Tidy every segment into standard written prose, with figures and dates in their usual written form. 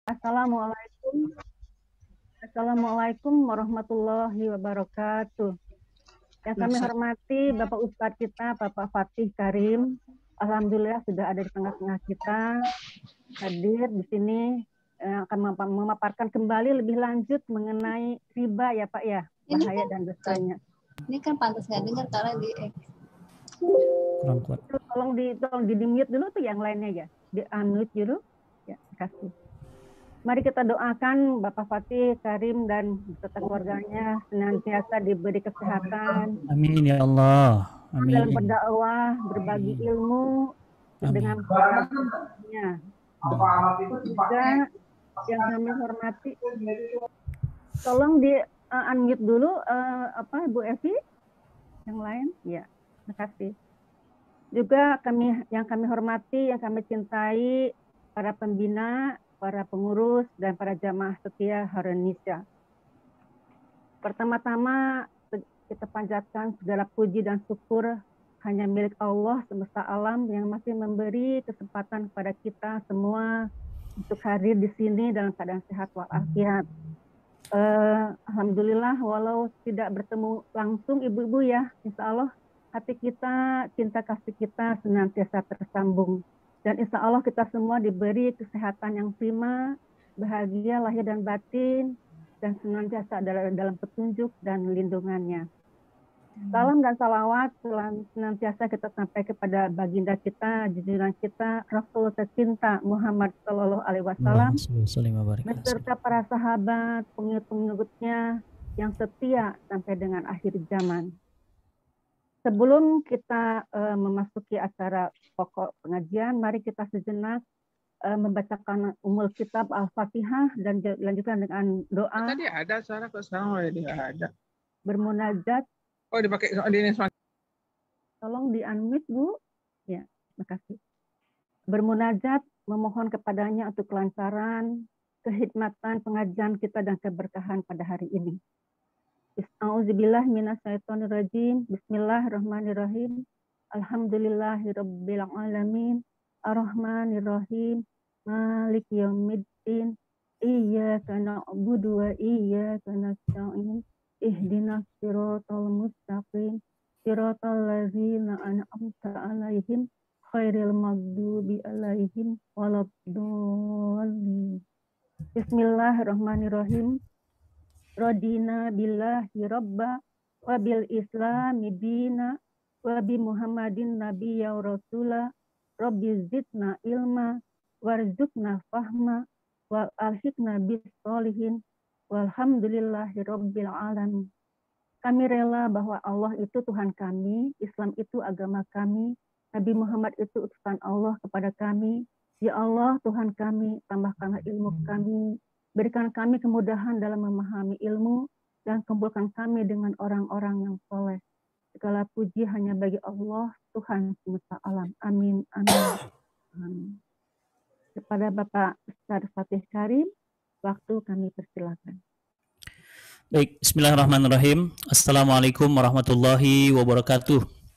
Assalamualaikum. Assalamualaikum warahmatullahi wabarakatuh. Yang kami Masa. hormati Bapak Ustadz kita, Bapak Fatih Karim. Alhamdulillah sudah ada di tengah-tengah kita, hadir di sini akan memaparkan kembali lebih lanjut mengenai riba ya Pak ya, bahaya dan dosanya. Ini kan pantas nggak dengar karena di Kurang kuat. Tolong di mute dulu tuh yang lainnya ya, di unmute dulu. Ya, kasih. Mari kita doakan Bapak Fatih Karim dan beserta keluarganya senantiasa diberi kesehatan. Amin ya Allah. Amin. Dalam berdakwah, berbagi ilmu dengan keluarganya. Juga yang kami hormati, tolong di unmute dulu Bu Evi, yang lain, ya, terima kasih. Juga yang kami hormati, yang kami cintai, para pembina, para pengurus, dan para jamaah setia Harunisya. Pertama-tama kita panjatkan segala puji dan syukur hanya milik Allah semesta alam yang masih memberi kesempatan kepada kita semua untuk hadir di sini dalam keadaan sehat walafiat. Alhamdulillah, walau tidak bertemu langsung ibu-ibu ya, insya Allah hati kita, cinta kasih kita senantiasa tersambung. Dan insya Allah kita semua diberi kesehatan yang prima, bahagia lahir dan batin, dan senantiasa dalam petunjuk dan lindungannya. Salam dan salawat senantiasa kita sampai kepada baginda kita, junjungan kita, Rasul tercinta Muhammad Sallallahu Alaihi Wasallam, beserta para sahabat, pengikut-pengikutnya yang setia sampai dengan akhir zaman. Sebelum kita memasuki acara pokok pengajian, mari kita sejenak membacakan umul kitab Al-Fatihah dan dilanjutkan dengan doa. Tadi ada acara kok sekarang tidak ada. Bermunajat. Oh, dipakai di ini. Tolong di-unmute, Bu. Ya, terima kasih. Bermunajat, memohon kepadanya untuk kelancaran, kehikmatan pengajian kita dan keberkahan pada hari ini. A'udzubillah minasyaitonirrajim. Bismillahirrahmanirrahim. Alhamdulillahirabbil alamin. Arrahmanirrahim. Maliki yaumiddin. Iyyaka na'budu wa iyyaka nasta'in. Ihdinas siratal mustaqim. Siratal ladzina an'amta 'alaihim ghairil maghdubi 'alaihim waladdallin. Bismillahirrahmanirrahim. Radina billahi rabba wa bil islami dina wa bi muhammadin nabiyya rasula rabbi zidna ilma warzuqna fahma wa alhiqna bis solihin walhamdulillahi rabbil alamin. Kami rela bahwa Allah itu Tuhan kami, Islam itu agama kami, Nabi Muhammad itu utusan Allah kepada kami. Ya Allah Tuhan kami, tambahkanlah ilmu kami, berikan kami kemudahan dalam memahami ilmu, dan kumpulkan kami dengan orang-orang yang soleh. Segala puji hanya bagi Allah, Tuhan semesta alam. Amin. Amin. Amin. Kepada Bapak Ustadz Fatih Karim, waktu kami persilakan. Baik, bismillahirrahmanirrahim. Assalamualaikum warahmatullahi wabarakatuh.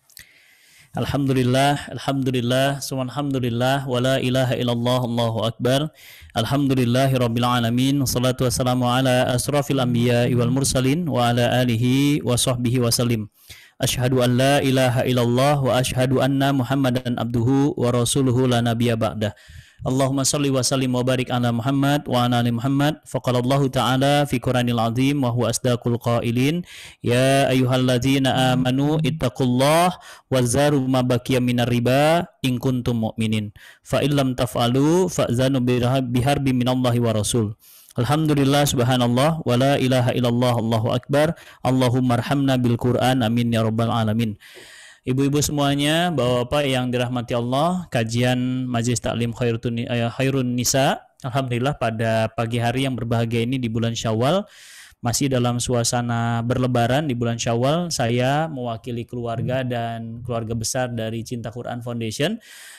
Alhamdulillah, alhamdulillah, subhanallah, wala ilaha illallah, Allahu akbar. Alhamdulillahi rabbil alamin. Wassalatu wassalamu ala asrafil anbiya wal mursalin wa ala alihi wa sahbihi wasallim. Asyhadu an la ilaha illallah wa asyhadu anna Muhammadan abduhu wa rasuluhu la nabiyya ba'dah. Allahumma salli wa sallim wa barik ala Muhammad wa ala ali Muhammad. Faqalallahu ta'ala fi Qur'anil azim wa huwa asdaqul qailin. Ya ayyuhalladzina amanu ittaqullah wa zaru ma baqiya minar riba in kuntum mu'minin. Fa illam taf'alu fa'zanu biharbi minallahi wa rasul. Alhamdulillah, subhanallah, wa la ilaha illallah, Allahu akbar. Allahumma arhamna bil Qur'an, amin ya rabbal alamin. Ibu-ibu semuanya, bapak-bapak yang dirahmati Allah, kajian Majelis Taklim Khairun Nisa, alhamdulillah pada pagi hari yang berbahagia ini di bulan Syawal, masih dalam suasana berlebaran di bulan Syawal, saya mewakili keluarga dan keluarga besar dari Cinta Quran Foundation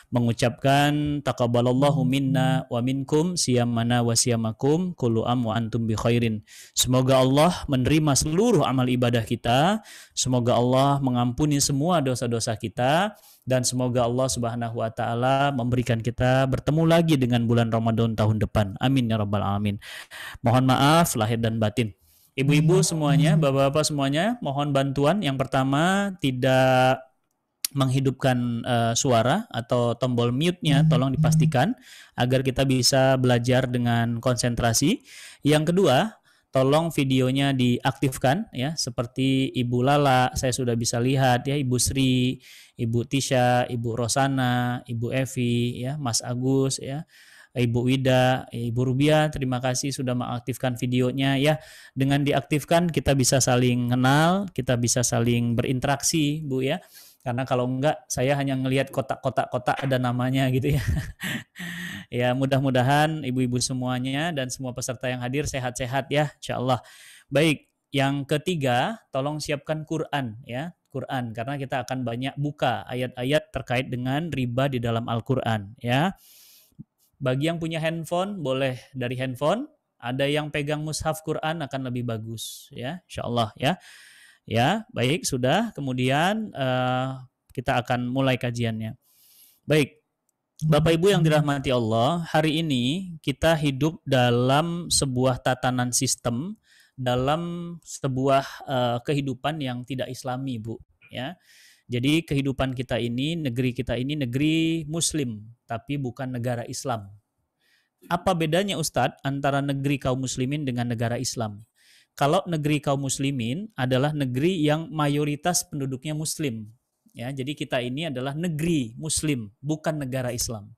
mengucapkan taqabbalallahu minna wa minkum siyamana wa siyamakum kullu am wa antum bi khairin. Semoga Allah menerima seluruh amal ibadah kita, semoga Allah mengampuni semua dosa-dosa kita, dan semoga Allah Subhanahu wa taala memberikan kita bertemu lagi dengan bulan Ramadan tahun depan. Amin ya rabbal alamin. Mohon maaf lahir dan batin. Ibu-ibu semuanya, bapak-bapak semuanya, mohon bantuan. Yang pertama, tidak menghidupkan suara atau tombol mute-nya tolong dipastikan agar kita bisa belajar dengan konsentrasi. Yang kedua, tolong videonya diaktifkan ya, seperti Ibu Lala saya sudah bisa lihat ya, Ibu Sri, Ibu Tisha, Ibu Rosana, Ibu Evi ya, Mas Agus ya, Ibu Wida, Ibu Rubia, terima kasih sudah mengaktifkan videonya ya. Dengan diaktifkan kita bisa saling kenal, kita bisa saling berinteraksi Bu ya. Karena kalau enggak saya hanya ngelihat kotak-kotak ada namanya gitu ya. Ya mudah-mudahan ibu-ibu semuanya dan semua peserta yang hadir sehat-sehat ya insyaallah. Baik, yang ketiga tolong siapkan Quran ya, Quran karena kita akan banyak buka ayat-ayat terkait dengan riba di dalam Al-Quran ya. Bagi yang punya handphone boleh dari handphone, ada yang pegang mushaf Quran akan lebih bagus ya insyaallah ya. Ya, baik, sudah. Kemudian kita akan mulai kajiannya. Baik, Bapak Ibu yang dirahmati Allah, hari ini kita hidup dalam sebuah tatanan sistem, dalam sebuah kehidupan yang tidak Islami, Bu. Ya, jadi kehidupan kita ini, negeri kita ini negeri Muslim, tapi bukan negara Islam. Apa bedanya Ustadz antara negeri kaum Muslimin dengan negara Islam? Kalau negeri kaum muslimin adalah negeri yang mayoritas penduduknya muslim. Ya, jadi kita ini adalah negeri muslim, bukan negara Islam.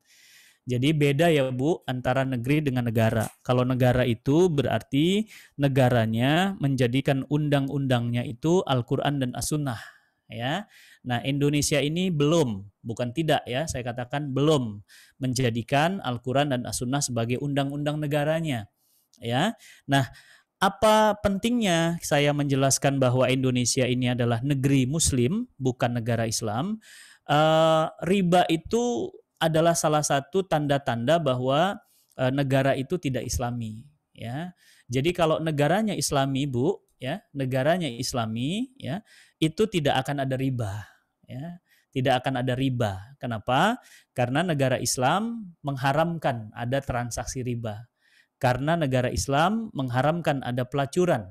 Jadi beda ya Bu antara negeri dengan negara. Kalau negara itu berarti negaranya menjadikan undang-undangnya itu Al-Quran dan As-Sunnah. Ya. Nah Indonesia ini belum, bukan tidak ya, saya katakan belum menjadikan Al-Quran dan As-Sunnah sebagai undang-undang negaranya. Ya. Nah apa pentingnya saya menjelaskan bahwa Indonesia ini adalah negeri Muslim, bukan negara Islam? Riba itu adalah salah satu tanda-tanda bahwa negara itu tidak Islami. Ya, jadi kalau negaranya Islami, Bu, ya, negaranya Islami, ya, itu tidak akan ada riba. Ya, tidak akan ada riba. Kenapa? Karena negara Islam mengharamkan ada transaksi riba. Karena negara Islam mengharamkan ada pelacuran.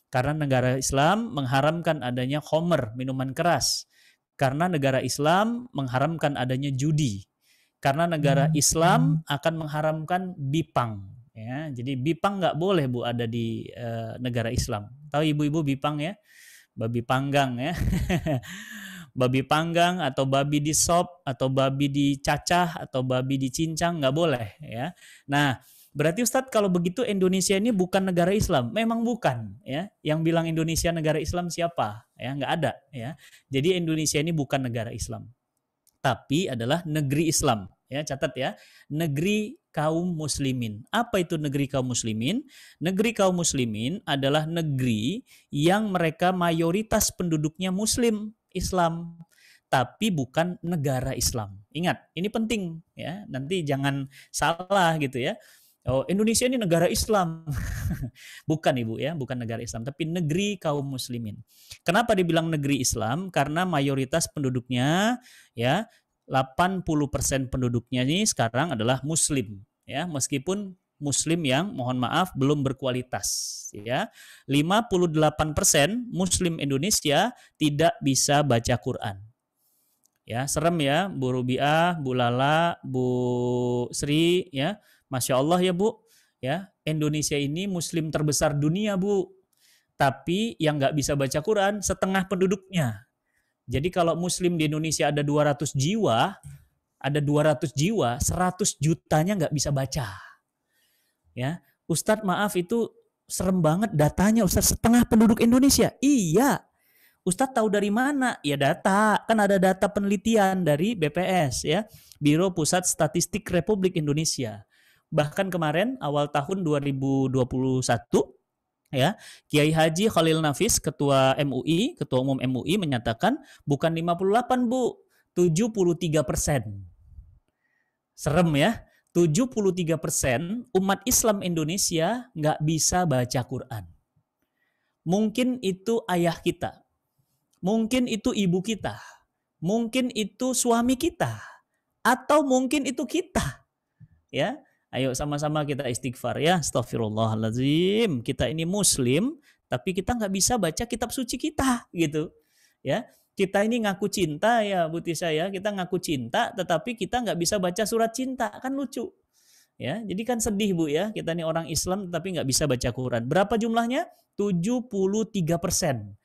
Karena negara Islam mengharamkan adanya khamr, minuman keras. Karena negara Islam mengharamkan adanya judi. Karena negara Islam akan mengharamkan bipang. Ya, jadi bipang nggak boleh Bu ada di negara Islam. Tahu ibu-ibu bipang ya? Babi panggang ya. Babi panggang atau babi di sop atau babi dicacah atau babi dicincang nggak boleh ya. Nah, berarti Ustadz kalau begitu Indonesia ini bukan negara Islam. Memang bukan ya. Yang bilang Indonesia negara Islam siapa? Ya, nggak ada ya. Jadi Indonesia ini bukan negara Islam. Tapi adalah negeri Islam. Ya, catat ya. Negeri kaum muslimin. Apa itu negeri kaum muslimin? Negeri kaum muslimin adalah negeri yang mereka mayoritas penduduknya muslim, Islam. Tapi bukan negara Islam. Ingat, ini penting ya. Nanti jangan salah gitu ya. Oh, Indonesia ini negara Islam. Bukan Ibu ya, bukan negara Islam, tapi negeri kaum muslimin. Kenapa dibilang negeri Islam? Karena mayoritas penduduknya ya 80% penduduknya ini sekarang adalah muslim ya, meskipun muslim yang mohon maaf belum berkualitas ya. 58% muslim Indonesia tidak bisa baca Quran. Ya, serem ya Bu Rubiah, Bu Lala, Bu Sri ya. Masya Allah ya Bu, ya Indonesia ini muslim terbesar dunia Bu, tapi yang nggak bisa baca Quran setengah penduduknya. Jadi kalau muslim di Indonesia ada 200 jiwa, 100 jutanya nggak bisa baca. Ya, Ustadz maaf itu serem banget datanya Ustadz, setengah penduduk Indonesia. Iya, Ustadz tahu dari mana? Ya data, kan ada data penelitian dari BPS ya, Biro Pusat Statistik Republik Indonesia. Bahkan kemarin awal tahun 2021 ya, Kiai Haji Khalil Nafis, Ketua MUI, Ketua Umum MUI menyatakan bukan 58 Bu, 73%. Serem ya. 73% umat Islam Indonesia nggak bisa baca Quran. Mungkin itu ayah kita. Mungkin itu ibu kita. Mungkin itu suami kita. Atau mungkin itu kita. Ya, ayo sama-sama kita istighfar ya. Astagfirullahaladzim. Kita ini muslim, tapi kita nggak bisa baca kitab suci kita gitu. Ya, kita ini ngaku cinta ya Bu Tisa ya. Kita ngaku cinta, tetapi kita nggak bisa baca surat cinta. Kan lucu. Ya, jadi kan sedih Bu ya. Kita ini orang Islam, tapi nggak bisa baca Quran. Berapa jumlahnya? 73%.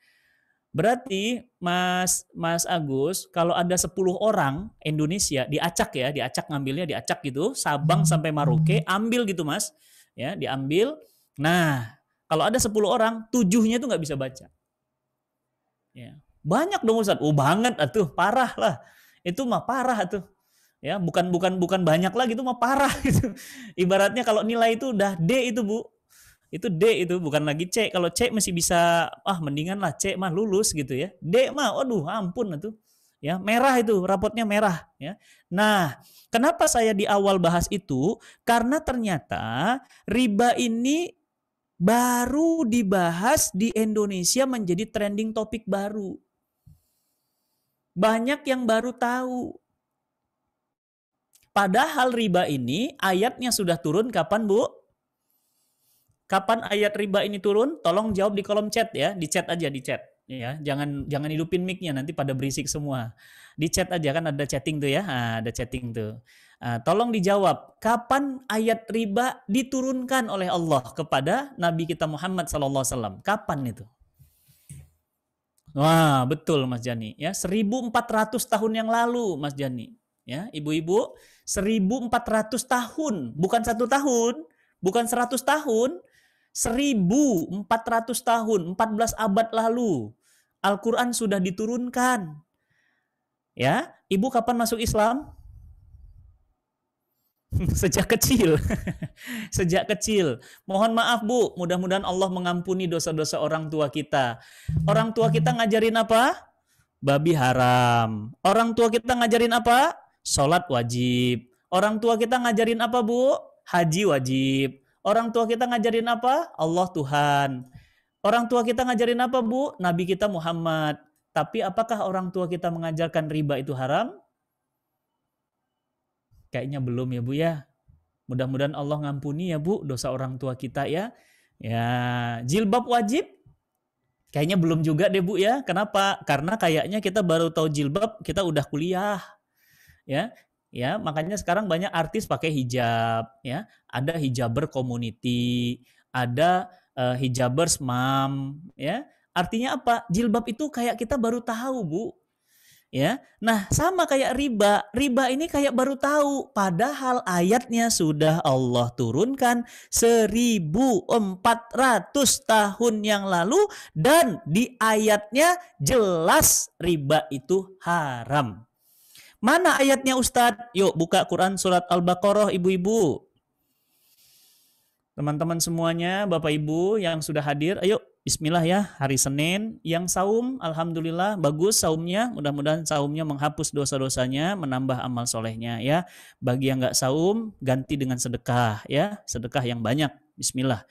Berarti Mas Agus, kalau ada 10 orang Indonesia diacak ya, diacak ngambilnya diacak gitu, Sabang sampai Maroke, ambil gitu Mas. Ya, diambil. Nah, kalau ada 10 orang, 7-nya itu nggak bisa baca. Ya. Banyak dong Ustaz. Oh, banget atuh, parah lah. Itu mah parah atuh. Ya, bukan banyak lagi, itu mah parah gitu. Ibaratnya kalau nilai itu udah D itu, Bu. Itu D itu, bukan lagi C. Kalau C masih bisa, mendingan lah C mah lulus gitu ya. D mah, aduh ampun itu. Ya, merah itu, rapotnya merah. Ya. Nah, kenapa saya di awal bahas itu? Karena ternyata riba ini baru dibahas di Indonesia menjadi trending topik baru. Banyak yang baru tahu. Padahal riba ini ayatnya sudah turun kapan, Bu? Kapan ayat riba ini turun? Tolong jawab di kolom chat ya, di chat aja di chat ya. Jangan hidupin mic-nya nanti pada berisik semua. Di chat aja kan ada chatting tuh ya. Ada chatting tuh. Tolong dijawab, kapan ayat riba diturunkan oleh Allah kepada Nabi kita Muhammad SAW? Kapan itu? Wah, betul Mas Jani ya. 1400 tahun yang lalu Mas Jani. Ya, ibu-ibu, 1400 tahun, bukan 1 tahun, bukan 100 tahun. 1400 tahun, 14 abad lalu, Al-Quran sudah diturunkan. Ya, ibu kapan masuk Islam? Sejak kecil. Sejak kecil. Mohon maaf Bu, mudah-mudahan Allah mengampuni dosa-dosa orang tua kita. Orang tua kita ngajarin apa? Babi haram. Orang tua kita ngajarin apa? Sholat wajib. Orang tua kita ngajarin apa Bu? Haji wajib. Orang tua kita ngajarin apa? Allah Tuhan. Orang tua kita ngajarin apa, Bu? Nabi kita Muhammad. Tapi apakah orang tua kita mengajarkan riba itu haram? Kayaknya belum ya, Bu ya. Mudah-mudahan Allah ngampuni ya, Bu, dosa orang tua kita ya. Ya, jilbab wajib? Kayaknya belum juga deh, Bu ya. Kenapa? Karena kayaknya kita baru tahu jilbab, kita udah kuliah. Ya. Ya, makanya sekarang banyak artis pakai hijab, ya. Ada hijaber community, ada hijabers mom, ya. Artinya apa? Jilbab itu kayak kita baru tahu, Bu. Ya. Nah, sama kayak riba. Riba ini kayak baru tahu, padahal ayatnya sudah Allah turunkan 1400 tahun yang lalu dan di ayatnya jelas riba itu haram. Mana ayatnya Ustadz? Yuk buka Quran surat Al-Baqarah ibu-ibu. Teman-teman semuanya, Bapak Ibu yang sudah hadir, ayo bismillah ya, hari Senin. Yang saum, alhamdulillah bagus saumnya. Mudah-mudahan saumnya menghapus dosa-dosanya, menambah amal solehnya ya. Bagi yang nggak saum, ganti dengan sedekah ya. Sedekah yang banyak. Bismillah.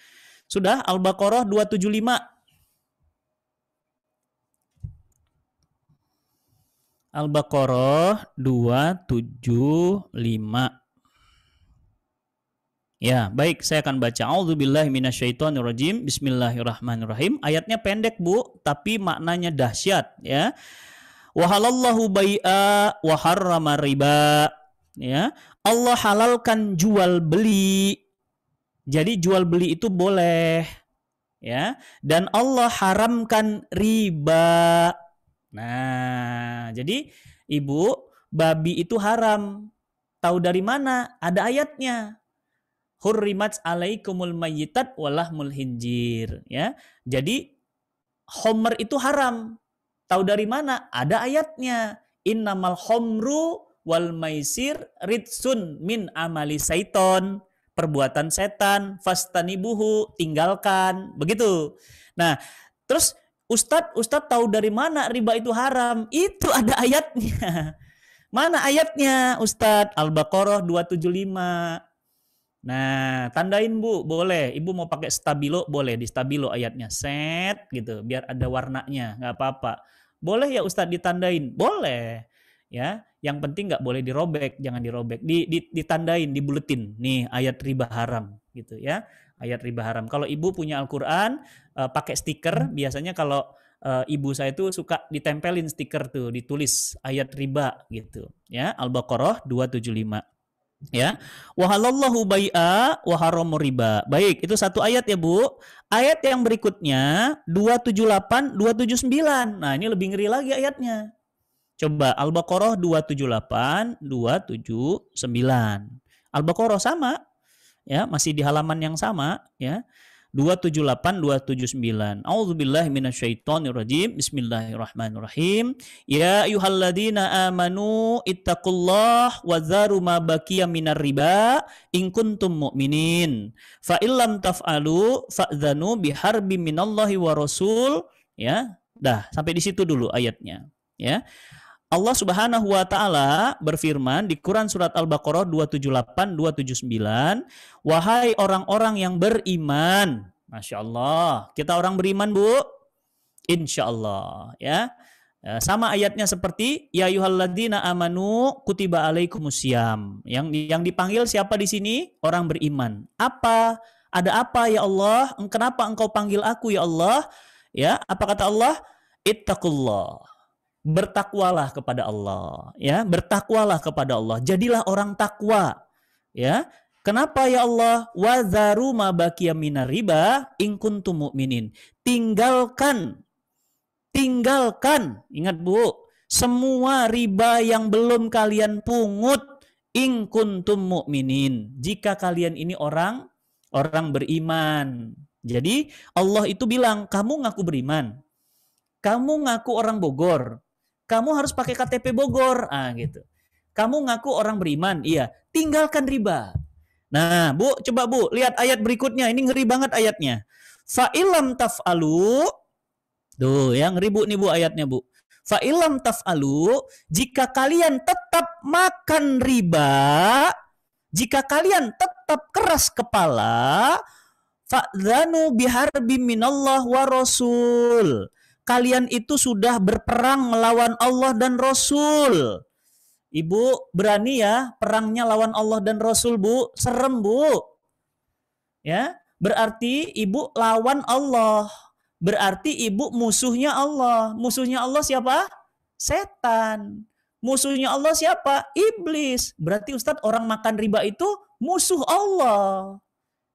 Sudah Al-Baqarah 275. Al-Baqarah 275. Ya, baik, saya akan baca. A'udzubillahi minasyaitonirrajim. Bismillahirrahmanirrahim. Ayatnya pendek, Bu, tapi maknanya dahsyat, ya. Wa halallahu bai'a wa harrama riba. Ya. Allah halalkan jual beli. Jadi jual beli itu boleh. Ya. Dan Allah haramkan riba. Nah, jadi ibu, babi itu haram. Tahu dari mana? Ada ayatnya. Hurrimat alaikumul mayyitat walahmul hinjir. Ya, jadi homer itu haram. Tahu dari mana? Ada ayatnya. Innamal homru wal maisir ritsun min amali saiton. Perbuatan setan. Fastanibuhu, tinggalkan. Begitu. Nah, terus Ustadz tahu dari mana riba itu haram? Itu ada ayatnya. Mana ayatnya Ustadz? Al-Baqarah 275. Nah, tandain Bu, boleh. Ibu mau pakai stabilo, boleh. Di stabilo ayatnya. Set gitu, biar ada warnanya, nggak apa-apa. Boleh ya Ustadz ditandain? Boleh. Ya, yang penting nggak boleh dirobek, jangan dirobek. Ditandain, dibuletin. Nih, ayat riba haram gitu ya. Ayat riba haram. Kalau Ibu punya Al-Qur'an, pakai stiker, biasanya kalau ibu saya tuh suka ditempelin stiker tuh, ditulis ayat riba gitu. Ya, Al-Baqarah 275. Ya, wahalallahu bai'a wa haramu riba. Baik, itu satu ayat ya Bu. Ayat yang berikutnya 278, 279. Nah, ini lebih ngeri lagi ayatnya. Coba Al-Baqarah 278, 279. Al-Baqarah sama ya, masih di halaman yang sama ya. 278 279. A'udzubillahi minasyaitonirrajim. Bismillahirrahmanirrahim. Ya ayyuhalladzina amanu ittaqullah wa dzaru ma baqiya minar riba in kuntum mu'minin. Fa illam taf'alu fa'dzanu biharbin minallahi wa rasul. Ya. Dah, sampai di situ dulu ayatnya. Ya. Allah Subhanahu wa taala berfirman di Quran surat Al-Baqarah 278 279, wahai orang-orang yang beriman. Masya Allah, kita orang beriman Bu? Insya Allah ya. Sama ayatnya seperti ya ayyuhalladzina amanu kutiba alaikumusiyam. Yang dipanggil siapa di sini? Orang beriman. Apa? Ada apa ya Allah? Kenapa engkau panggil aku ya Allah? Ya, apa kata Allah? Ittaqullah. Bertakwalah kepada Allah, ya, bertakwalah kepada Allah. Jadilah orang takwa, ya. Kenapa ya Allah? Wa dzaru ma baqiya minar riba in kuntum mu'minin. Tinggalkan. Ingat Bu, semua riba yang belum kalian pungut in kuntum mu'minin. Jika kalian ini orang beriman. Jadi Allah itu bilang, kamu ngaku beriman. Kamu ngaku orang Bogor. Kamu harus pakai KTP Bogor, gitu. Kamu ngaku orang beriman, iya. Tinggalkan riba. Nah, Bu, coba Bu, lihat ayat berikutnya. Ini ngeri banget ayatnya. Fa illam taf'alu, tuh, yang ngeri Bu nih Bu ayatnya Bu. Fa illam taf'alu, jika kalian tetap makan riba, jika kalian tetap keras kepala, fa'dzanu biharbim minallah wa rasul. Kalian itu sudah berperang melawan Allah dan Rasul. Ibu berani ya perangnya lawan Allah dan Rasul Bu? Serem Bu. Ya, berarti ibu lawan Allah. Berarti ibu musuhnya Allah. Musuhnya Allah siapa? Setan. Musuhnya Allah siapa? Iblis. Berarti Ustadz orang makan riba itu musuh Allah.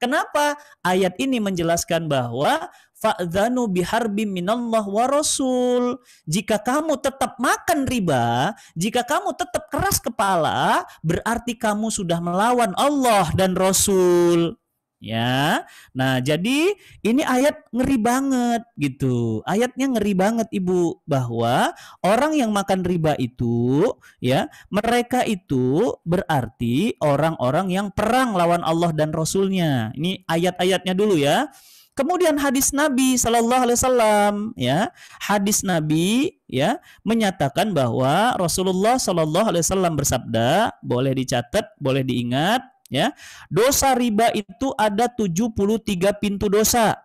Kenapa? Ayat ini menjelaskan bahwa fa'dzanu biharbim minallah wa rasul. Jika kamu tetap makan riba, jika kamu tetap keras kepala, berarti kamu sudah melawan Allah dan Rasul. Ya. Nah, jadi ini ayat ngeri banget gitu. Ayatnya ngeri banget Ibu, bahwa orang yang makan riba itu ya, mereka itu berarti orang-orang yang perang lawan Allah dan Rasulnya. Ini ayat-ayatnya dulu ya. Kemudian hadis Nabi Sallallahu Alaihi Wasallam ya, hadis Nabi ya menyatakan bahwa Rasulullah Sallallahu Alaihi Wasallam bersabda, boleh dicatat, boleh diingat ya, dosa riba itu ada 73 pintu dosa.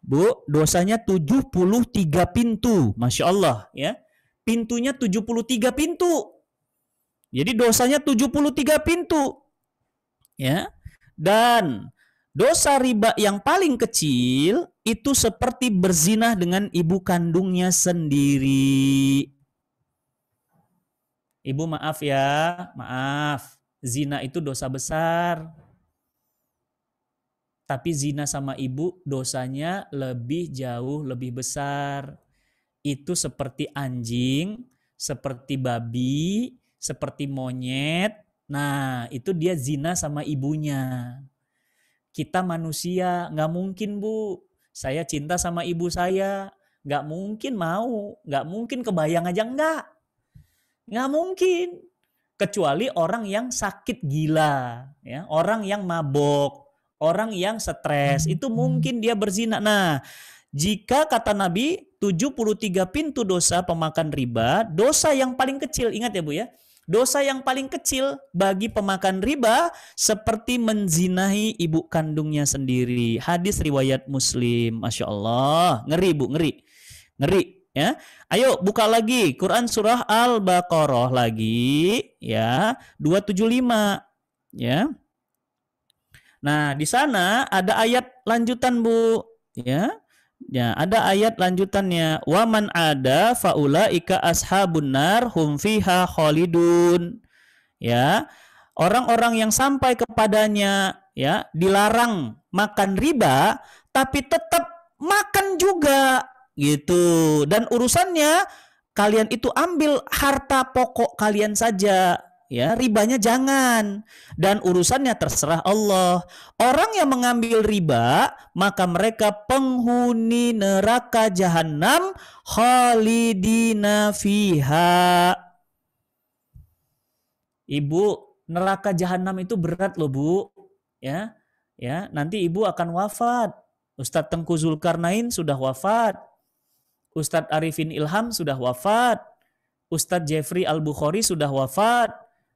Bu, dosanya 73 pintu, Masya Allah ya, pintunya 73 pintu. Jadi dosanya 73 pintu ya, dan dosa riba yang paling kecil itu seperti berzinah dengan ibu kandungnya sendiri. Ibu maaf ya, maaf. Zina itu dosa besar. Tapi zina sama ibu dosanya lebih jauh lebih besar. Itu seperti anjing, seperti babi, seperti monyet. Nah, itu dia zina sama ibunya. Kita manusia, nggak mungkin Bu, saya cinta sama ibu saya, nggak mungkin mau, nggak mungkin kebayang aja, nggak mungkin. Kecuali orang yang sakit gila, ya, orang yang mabok, orang yang stres, itu mungkin dia berzina. Nah, jika kata Nabi, 73 pintu dosa pemakan riba, dosa yang paling kecil, ingat ya Bu ya, dosa yang paling kecil bagi pemakan riba seperti menzinahi ibu kandungnya sendiri. Hadis riwayat Muslim. Masya Allah, ngeri Bu, ngeri ya. Ayo buka lagi Quran surah Al-Baqarah lagi ya, 275 ya. Nah, di sana ada ayat lanjutan Bu ya. Ya, ada ayat lanjutannya. Wa man ada faulaika ashabun nar hum fiha khalidun. Ya. Orang-orang yang sampai kepadanya ya dilarang makan riba tapi tetap makan juga gitu. Dan urusannya kalian itu ambil harta pokok kalian saja. Ya, ribanya jangan. Dan urusannya terserah Allah. Orang yang mengambil riba, maka mereka penghuni neraka jahanam khalidina fiha. Ibu, neraka jahanam itu berat loh Bu. Ya, nanti ibu akan wafat. Ustadz Tengku Zulkarnain sudah wafat. Ustadz Arifin Ilham sudah wafat. Ustadz Jeffrey Al-Bukhari sudah wafat.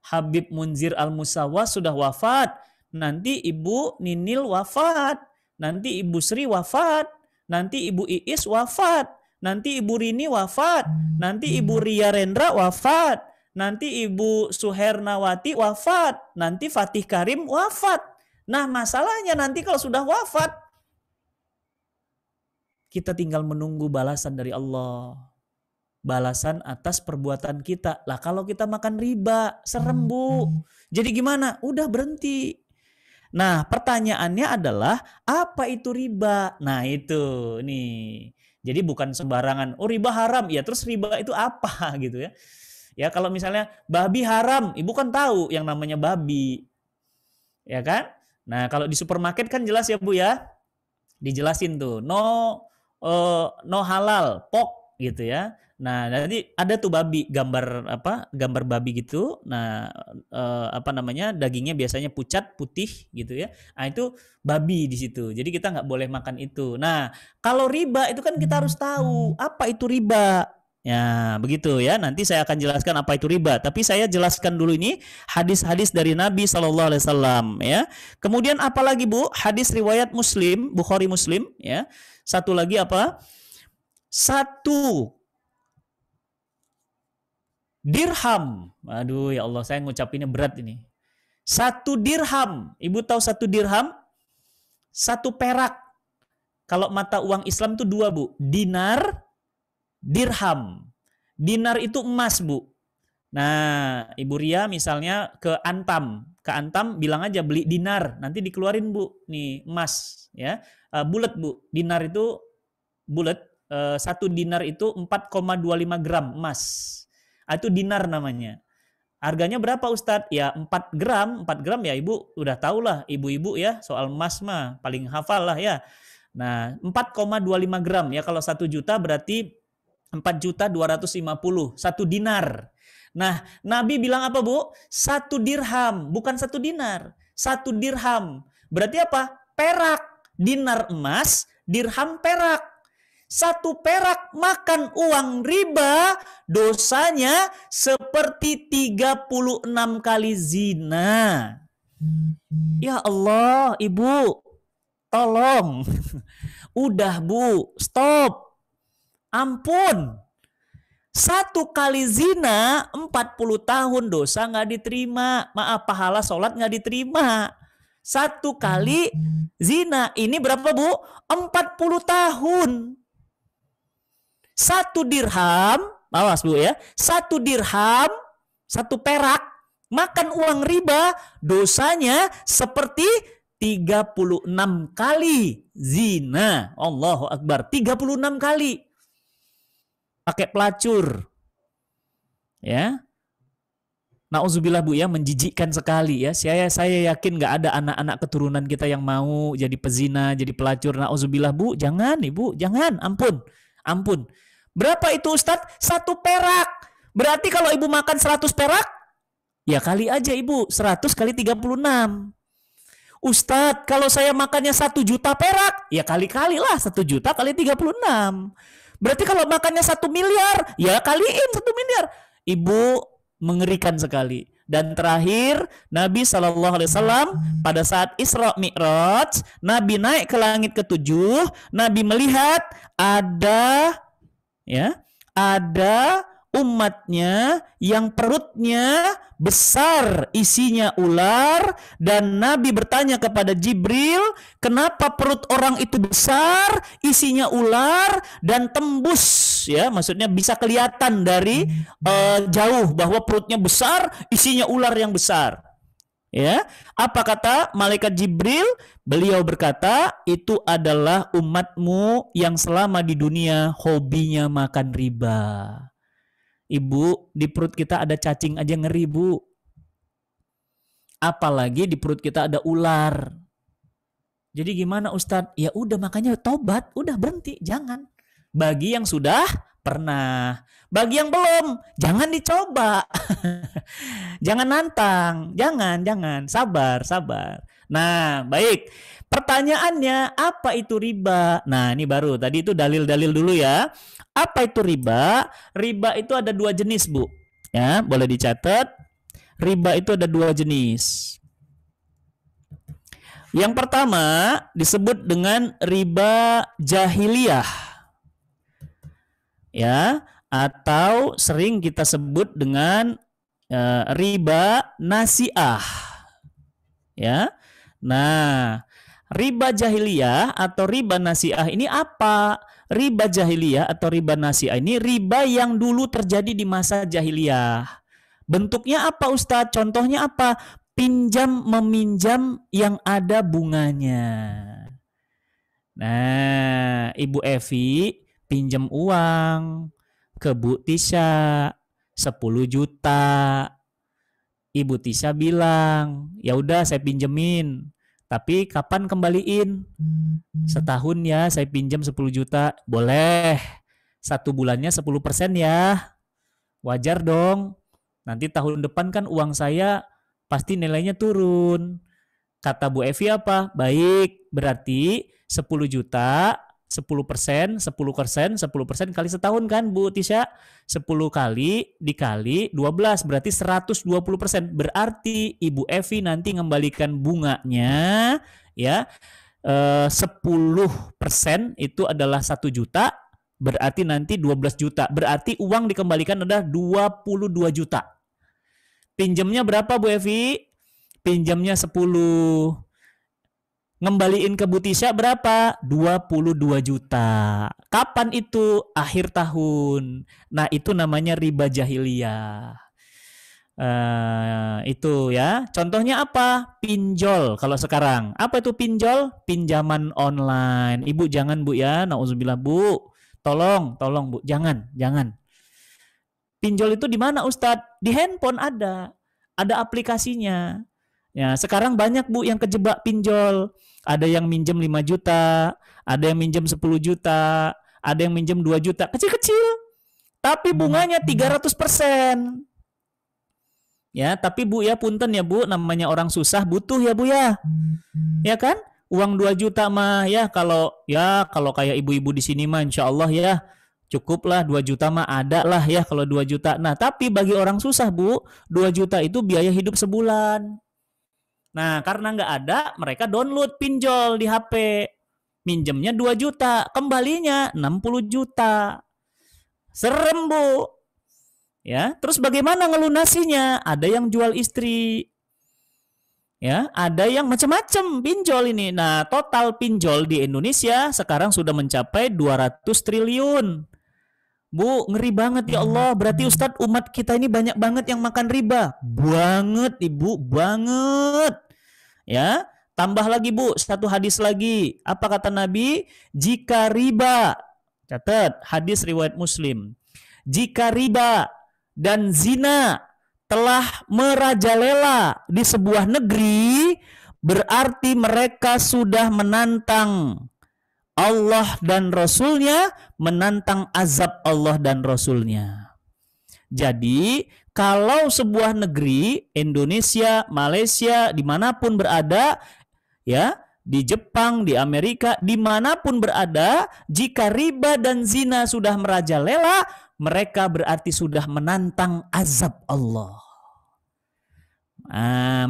Habib Munzir Al-Musawas sudah wafat. Nanti Ibu Ninil wafat. Nanti Ibu Sri wafat. Nanti Ibu Iis wafat. Nanti Ibu Rini wafat. Nanti Ibu Ria Rendra wafat. Nanti Ibu Suhernawati wafat. Nanti Fatih Karim wafat. Nah, masalahnya nanti kalau sudah wafat, kita tinggal menunggu balasan dari Allah. Balasan atas perbuatan kita. Lah kalau kita makan riba, serem Bu. Jadi gimana? Udah berhenti. Nah, pertanyaannya adalah apa itu riba? Nah, itu nih. Jadi bukan sembarangan, oh riba haram. Ya, terus riba itu apa gitu ya. Ya, kalau misalnya babi haram, Ibu kan tahu yang namanya babi. Ya kan? Nah, kalau di supermarket kan jelas ya Bu ya. Dijelasin tuh, no halal, pork gitu ya. Nah, nanti ada tuh babi, gambar babi gitu. Nah, dagingnya biasanya pucat, putih gitu ya. Nah, itu babi di situ. Jadi kita nggak boleh makan itu. Nah, kalau riba itu kan kita harus tahu apa itu riba. Ya, begitu ya. Nanti saya akan jelaskan apa itu riba. Tapi saya jelaskan dulu ini hadis-hadis dari Nabi SAW ya. Kemudian apa lagi Bu? Hadis riwayat Muslim, Bukhari Muslim ya. Satu lagi apa? 1 dirham. Aduh ya Allah, saya ngucapinnya berat ini. 1 dirham. Ibu tahu 1 dirham? 1 perak. Kalau mata uang Islam itu 2 Bu. Dinar, dirham. Dinar itu emas Bu. Nah, Ibu Ria misalnya ke Antam bilang aja beli dinar, nanti dikeluarin Bu. Nih emas ya. Bulat Bu. Dinar itu bulat. 1 dinar itu 4,25 gram emas. Itu dinar namanya. Harganya berapa Ustadz? Ya 4 gram ya Ibu udah tahu lah, ibu-ibu ya soal emas mah paling hafal lah ya. Nah 4,25 gram ya, kalau 1 juta berarti 4.250.000 1 dinar. Nah Nabi bilang apa Bu? 1 dirham, bukan 1 dinar. 1 dirham berarti apa? Perak. Dinar emas, dirham perak. 1 perak makan uang riba, dosanya seperti 36 kali zina. Ya Allah, Ibu, tolong. Udah Bu, stop. Ampun. 1 kali zina, 40 tahun dosa nggak diterima. Maaf, pahala sholat nggak diterima. 1 kali zina, ini berapa Bu? 40 tahun. 1 dirham, awas Bu ya, 1 dirham, 1 perak, makan uang riba, dosanya seperti 36 kali zina. Allahu Akbar, 36 kali. Pakai pelacur. Ya. Nauzubillah Bu ya, menjijikkan sekali ya. Saya yakin gak ada anak-anak keturunan kita yang mau jadi pezina, jadi pelacur. Nauzubillah Bu, jangan Ibu, jangan, ampun. Berapa itu Ustadz? 1 perak. Berarti kalau Ibu makan 100 perak, ya kali aja Ibu, 100 kali 36. Ustadz, kalau saya makannya 1 juta perak, ya kali-kali lah 1 juta kali 36. Berarti kalau makannya 1 miliar, ya kaliin 1 miliar. Ibu, mengerikan sekali. Dan terakhir, Nabi SAW pada saat Isra Mi'raj, Nabi naik ke langit ke-7, Nabi melihat ada umatnya yang perutnya besar, isinya ular, dan Nabi bertanya kepada Jibril, kenapa perut orang itu besar, isinya ular, dan tembus, ya, maksudnya bisa kelihatan dari jauh bahwa perutnya besar, isinya ular yang besar. Ya, apa kata malaikat Jibril? Beliau berkata, itu adalah umatmu yang selama di dunia hobinya makan riba. Ibu, di perut kita ada cacing aja ngeri, Bu. Apalagi di perut kita ada ular. Jadi gimana, Ustadz? Ya udah, makanya tobat, udah berhenti, jangan. Bagi yang sudah pernah, bagi yang belum, jangan dicoba. Jangan nantang, jangan, sabar. Nah, baik. Pertanyaannya, apa itu riba? Nah, ini baru. Tadi itu dalil-dalil dulu ya. Apa itu riba? Riba itu ada 2 jenis, Bu. Ya, boleh dicatat. Riba itu ada 2 jenis. Yang pertama disebut dengan riba jahiliyah. Ya, atau sering kita sebut dengan riba nasi'ah. Ya. Nah, riba jahiliyah atau riba nasi'ah ini apa? Riba jahiliyah atau riba nasi'ah ini riba yang dulu terjadi di masa jahiliyah. Bentuknya apa, Ustadz? Contohnya apa? Pinjam meminjam yang ada bunganya. Nah, Ibu Evi pinjam uang ke Bu Tisha 10 juta. Ibu Tisha bilang, ya udah saya pinjemin. Tapi kapan kembaliin? Setahun ya, saya pinjam 10 juta. Boleh. 1 bulannya 10% ya. Wajar dong. Nanti tahun depan kan uang saya pasti nilainya turun. Kata Bu Evi apa? Baik, berarti 10 juta, 10%, 10% kali setahun kan Bu Tisha? 10 kali dikali 12 berarti 120%. Berarti Ibu Evi nanti ngembalikan bunganya ya 10% itu adalah 1 juta, berarti nanti 12 juta. Berarti uang dikembalikan adalah 22 juta. Pinjamnya berapa Bu Evi? Pinjamnya 10. Ngembaliin ke Bu Tisha berapa? 22 juta. Kapan itu? Akhir tahun. Nah, itu namanya riba jahiliyah. Itu ya. Contohnya apa? Pinjol kalau sekarang. Apa itu pinjol? Pinjaman online. Ibu jangan, Bu ya. Nauzubillah, Bu. Tolong Bu. Jangan. Pinjol itu di mana, Ustadz? Di handphone ada aplikasinya. Ya, sekarang banyak Bu yang kejebak pinjol. Ada yang minjem 5 juta, ada yang minjem 10 juta, ada yang minjem 2 juta, kecil-kecil. Tapi bunganya 300%. Ya, tapi Bu ya, punten ya Bu, namanya orang susah butuh ya Bu ya. Ya kan? Uang 2 juta mah ya kalau kayak ibu-ibu di sini mah insya Allah ya cukup lah, 2 juta mah ada lah ya kalau 2 juta. Nah, tapi bagi orang susah Bu, 2 juta itu biaya hidup sebulan. Nah, karena nggak ada, mereka download pinjol di HP. Minjemnya 2 juta, kembalinya 60 juta. Serem Bu. Ya, terus bagaimana ngelunasinya? Ada yang jual istri. Ya, ada yang macam-macam pinjol ini. Nah, total pinjol di Indonesia sekarang sudah mencapai 200 triliun. Bu, ngeri banget ya Allah. Berarti Ustadz, umat kita ini banyak banget yang makan riba. Banget Ibu, banget. Ya, tambah lagi Bu, 1 hadis lagi. Apa kata Nabi? Jika riba, catat hadis riwayat Muslim. Jika riba dan zina telah merajalela di sebuah negeri, berarti mereka sudah menantang Allah dan Rasulnya, menantang azab Allah dan Rasulnya. Jadi kalau sebuah negeri, Indonesia, Malaysia, dimanapun berada, ya, di Jepang, di Amerika, dimanapun berada, jika riba dan zina sudah merajalela, mereka berarti sudah menantang azab Allah.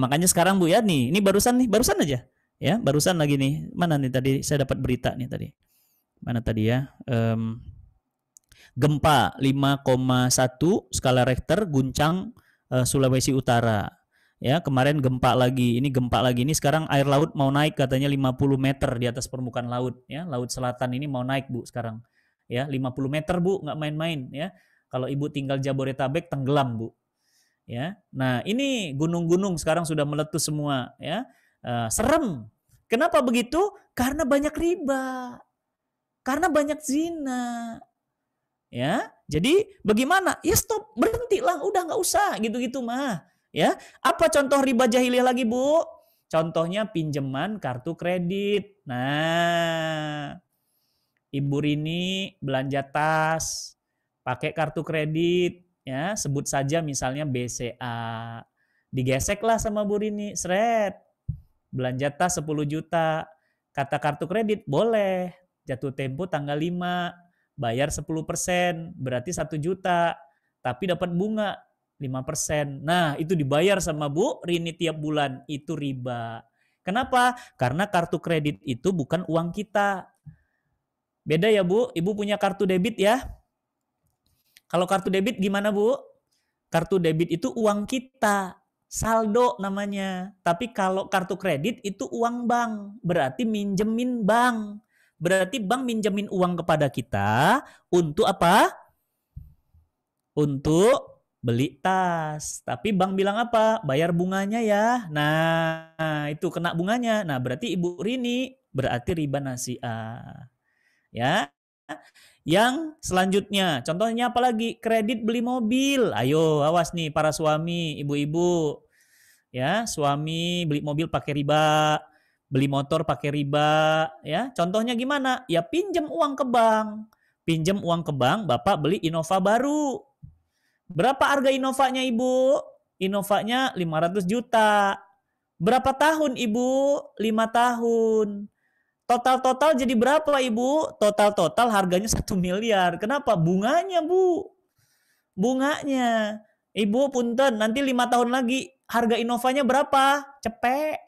Makanya sekarang Bu ya nih, ini barusan aja. Ya, barusan lagi nih. Mana nih tadi saya dapat berita nih tadi. Mana tadi ya? Gempa 5,1 skala Richter guncang Sulawesi Utara. Ya, kemarin gempa lagi. Ini gempa lagi. Ini sekarang air laut mau naik katanya 50 meter di atas permukaan laut, ya. Laut selatan ini mau naik, Bu, sekarang. Ya, 50 meter, Bu, nggak main-main, ya. Kalau Ibu tinggal Jabodetabek tenggelam, Bu. Ya. Nah, ini gunung-gunung sekarang sudah meletus semua, ya. Serem. Kenapa begitu? Karena banyak riba. Karena banyak zina. Ya. Jadi bagaimana? Ya stop, berhentilah, udah nggak usah gitu-gitu mah. Ya, apa contoh riba jahiliyah lagi, Bu? Contohnya pinjaman kartu kredit. Nah, Ibu Rini belanja tas pakai kartu kredit, ya, sebut saja misalnya BCA. Digeseklah sama Bu Rini, seret. Belanja tas 10 juta. Kata kartu kredit, boleh. Jatuh tempo tanggal 5, bayar 10%, berarti 1 juta. Tapi dapat bunga 5%. Nah, itu dibayar sama Bu Rini tiap bulan. Itu riba. Kenapa? Karena kartu kredit itu bukan uang kita. Beda ya, Bu. Ibu punya kartu debit ya. Kalau kartu debit gimana, Bu? Kartu debit itu uang kita. Saldo namanya. Tapi kalau kartu kredit itu uang bank. Berarti minjemin bank. Berarti bank minjemin uang kepada kita untuk apa? Untuk beli tas. Tapi bank bilang apa? Bayar bunganya ya. Nah, itu kena bunganya. Nah, berarti Ibu Rini berarti riba nasi'ah. Ya. Yang selanjutnya, contohnya apa lagi? Kredit beli mobil. Ayo, awas nih para suami, ibu-ibu. Ya, suami beli mobil pakai riba, beli motor pakai riba, ya. Contohnya gimana? Ya pinjam uang ke bank. Pinjam uang ke bank, Bapak beli Innova baru. Berapa harga Innovanya, Ibu? Innovanya 500 juta. Berapa tahun, Ibu? 5 tahun. Total jadi berapa, Ibu? Total harganya 1 miliar. Kenapa? Bunganya, Bu. Bunganya. Ibu, punten, nanti 5 tahun lagi harga Innovanya berapa? Cepet.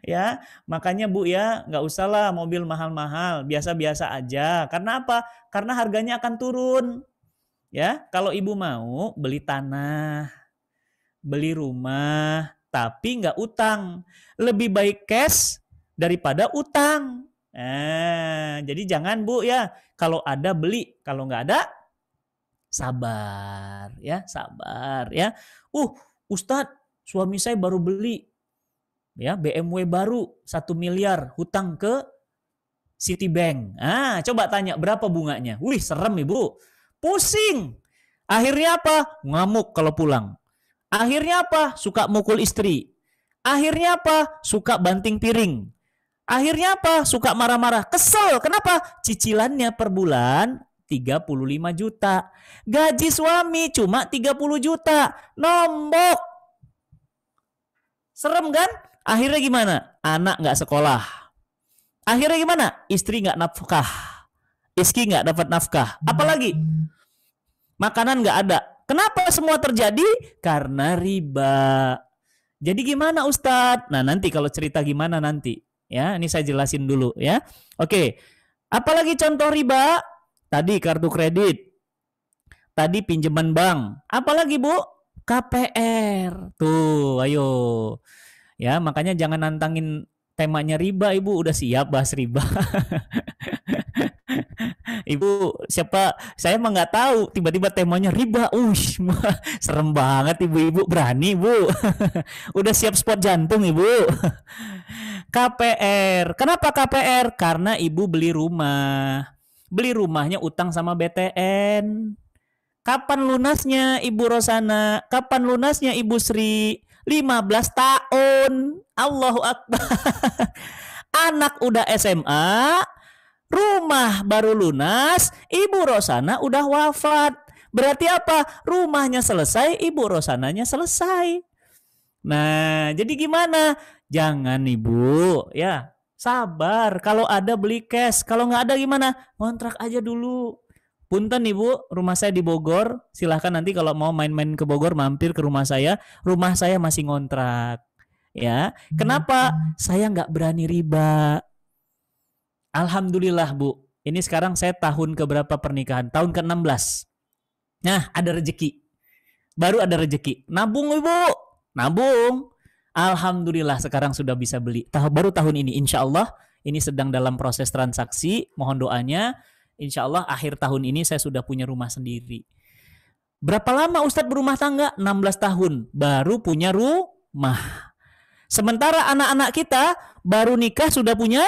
Ya, makanya Bu ya, nggak usah lah mobil mahal-mahal, biasa-biasa aja. Karena apa? Karena harganya akan turun. Ya, kalau Ibu mau beli tanah, beli rumah, tapi nggak utang. Lebih baik cash daripada utang. Jadi jangan, Bu ya, kalau ada beli, kalau nggak ada sabar ya, sabar ya. Ustadz, suami saya baru beli ya BMW baru 1 miliar, hutang ke Citibank. Coba tanya berapa bunganya? Wih, serem, Ibu. Pusing. Akhirnya apa? Ngamuk kalau pulang. Akhirnya apa? Suka mukul istri. Akhirnya apa? Suka banting piring. Akhirnya apa? Suka marah-marah. Kesel. Kenapa? Cicilannya per bulan 35 juta. Gaji suami cuma 30 juta. Nombok. Serem kan? Akhirnya gimana? Anak nggak sekolah. Akhirnya gimana? Istri nggak nafkah. Istri nggak dapat nafkah. Apalagi? Makanan nggak ada. Kenapa semua terjadi? Karena riba. Jadi gimana, Ustadz? Nah, nanti kalau cerita gimana nanti. Ya, ini saya jelasin dulu ya. Oke. Apalagi contoh riba? Tadi kartu kredit. Tadi pinjaman bank. Apalagi, Bu? KPR. Tuh, ayo. Ya, makanya jangan nantangin temanya riba, Ibu. Udah siap bahas riba. Ibu, siapa? Saya mah nggak tahu. Tiba-tiba temanya riba. Serem banget, Ibu-ibu. Berani, Bu. Udah siap spot jantung, Ibu. KPR. Kenapa KPR? Karena Ibu beli rumah. Beli rumahnya utang sama BTN. Kapan lunasnya, Ibu Rosana? Kapan lunasnya, Ibu Sri? 15 tahun. Allahu Akbar. Anak udah SMA, rumah baru lunas, Ibu Rosana udah wafat. Berarti apa? Rumahnya selesai, Ibu Rosananya selesai. Nah, jadi gimana? Jangan Ibu, ya. Sabar, kalau ada beli cash, kalau nggak ada gimana? Kontrak aja dulu. Punten Ibu, rumah saya di Bogor, silahkan nanti kalau mau main-main ke Bogor mampir ke rumah saya masih ngontrak. Ya, kenapa? Saya nggak berani riba. Alhamdulillah Bu, ini sekarang saya tahun keberapa pernikahan? Tahun ke-16. Nah, ada rezeki. Baru ada rezeki. Nabung Ibu, nabung. Alhamdulillah sekarang sudah bisa beli. Baru tahun ini, insya Allah ini sedang dalam proses transaksi. Mohon doanya, insya Allah akhir tahun ini saya sudah punya rumah sendiri. Berapa lama Ustadz berumah tangga? 16 tahun, baru punya rumah. Sementara anak-anak kita baru nikah sudah punya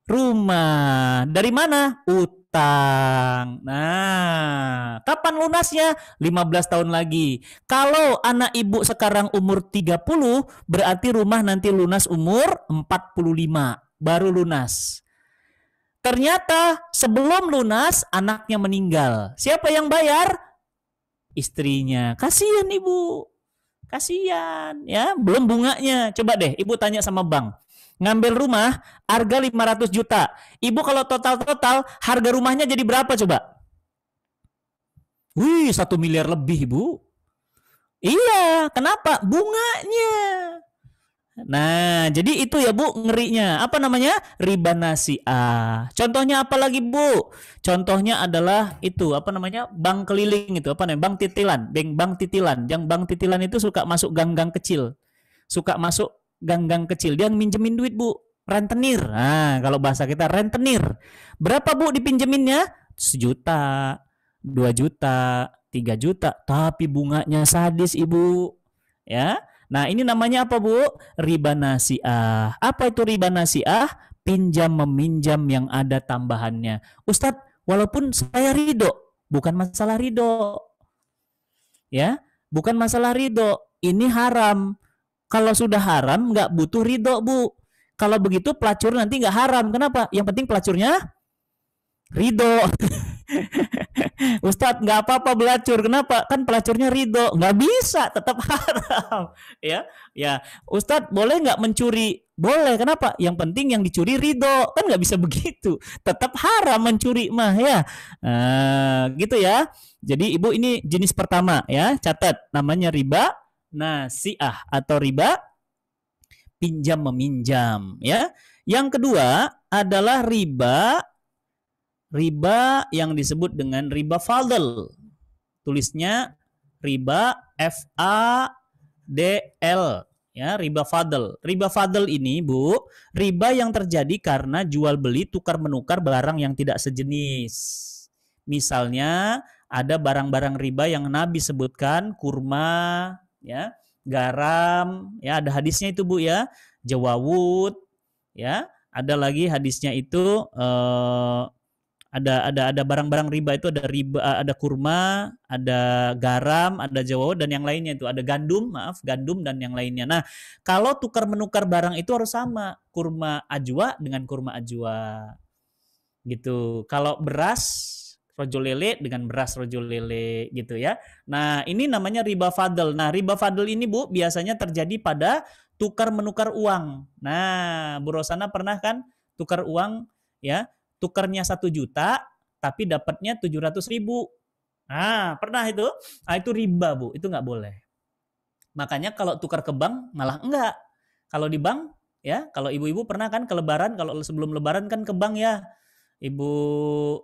rumah. Dari mana? Utang. Nah, kapan lunasnya? 15 tahun lagi. Kalau anak ibu sekarang umur 30, berarti rumah nanti lunas umur 45. Baru lunas. Ternyata sebelum lunas anaknya meninggal. Siapa yang bayar? Istrinya. Kasihan Ibu. Kasihan ya, belum bunganya. Coba deh Ibu tanya sama bank. Ngambil rumah harga 500 juta. Ibu kalau total harga rumahnya jadi berapa coba? Wih, 1 miliar lebih Ibu. Iya, kenapa? Bunganya. Nah, jadi itu ya Bu ngerinya. Apa namanya? Riba nasi'ah. Contohnya apa lagi Bu? Contohnya adalah itu, apa namanya? Bank keliling itu, apa namanya? Bank titilan, bank titilan. Yang bank titilan itu suka masuk gang-gang kecil. Suka masuk gang-gang kecil. Dia minjemin duit Bu. Rentenir. Nah, kalau bahasa kita rentenir. Berapa Bu dipinjeminnya? 1 juta, 2 juta, 3 juta. Tapi bunganya sadis Ibu. Ya. Nah, ini namanya apa Bu? Riba nasi'ah. Apa itu riba nasi'ah? Pinjam meminjam yang ada tambahannya. Ustadz, walaupun saya ridho, bukan masalah ridho. Ya, bukan masalah ridho. Ini haram. Kalau sudah haram, nggak butuh ridho Bu. Kalau begitu pelacur nanti nggak haram. Kenapa? Yang penting pelacurnya ridho. Ustadz nggak apa-apa belacur, kenapa? Kan pelacurnya ridho, nggak bisa, tetap haram. Ya, Ustadz boleh nggak mencuri? Boleh, kenapa? Yang penting yang dicuri ridho, kan nggak bisa begitu, tetap haram mencuri mah ya. Gitu ya. Jadi Ibu ini jenis pertama ya, catat namanya riba nasi'ah atau riba pinjam meminjam ya. Yang kedua adalah riba yang disebut dengan riba fadl. Tulisnya riba FADL ya, riba fadl. Riba fadl ini Bu, riba yang terjadi karena jual beli tukar menukar barang yang tidak sejenis. Misalnya ada barang-barang riba yang Nabi sebutkan, kurma ya, garam ya, ada hadisnya itu Bu ya, jawawut ya, ada lagi hadisnya itu ada barang-barang riba itu, ada riba, ada kurma, ada garam, ada jawawut dan yang lainnya itu, ada gandum dan yang lainnya. Nah, kalau tukar menukar barang itu harus sama, kurma ajwa dengan kurma ajwa. Gitu. Kalau beras rojo lele dengan beras rojo lele gitu ya. Nah, ini namanya riba fadl. Nah, riba fadl ini Bu biasanya terjadi pada tukar menukar uang. Nah, Bu Rosana pernah kan tukar uang ya? Tukarnya 1 juta tapi dapatnya 700.000. Nah, pernah itu? Nah, itu riba Bu, itu nggak boleh. Makanya kalau tukar ke bank malah enggak. Kalau di bank ya, kalau ibu-ibu pernah kan ke lebaran, kalau sebelum lebaran kan ke bank ya. Ibu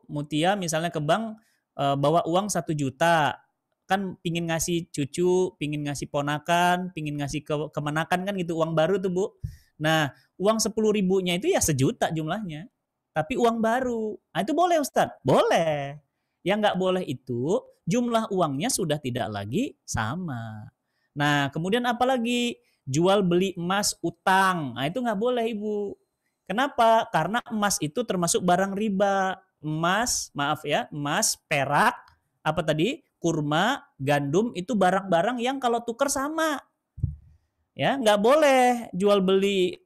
Mutia misalnya ke bank bawa uang 1 juta. Kan pingin ngasih cucu, pingin ngasih ponakan, pingin ngasih kemenakan kan gitu, uang baru tuh Bu. Nah, uang 10.000-nya itu ya 1 juta jumlahnya. Tapi uang baru. Nah, itu boleh Ustadz? Boleh. Yang nggak boleh itu jumlah uangnya sudah tidak lagi sama. Nah, kemudian apa lagi? Jual beli emas utang. Nah, itu nggak boleh Ibu. Kenapa? Karena emas itu termasuk barang riba. Emas, perak, apa tadi? Kurma, gandum, itu barang-barang yang kalau tukar sama. Ya, nggak boleh jual beli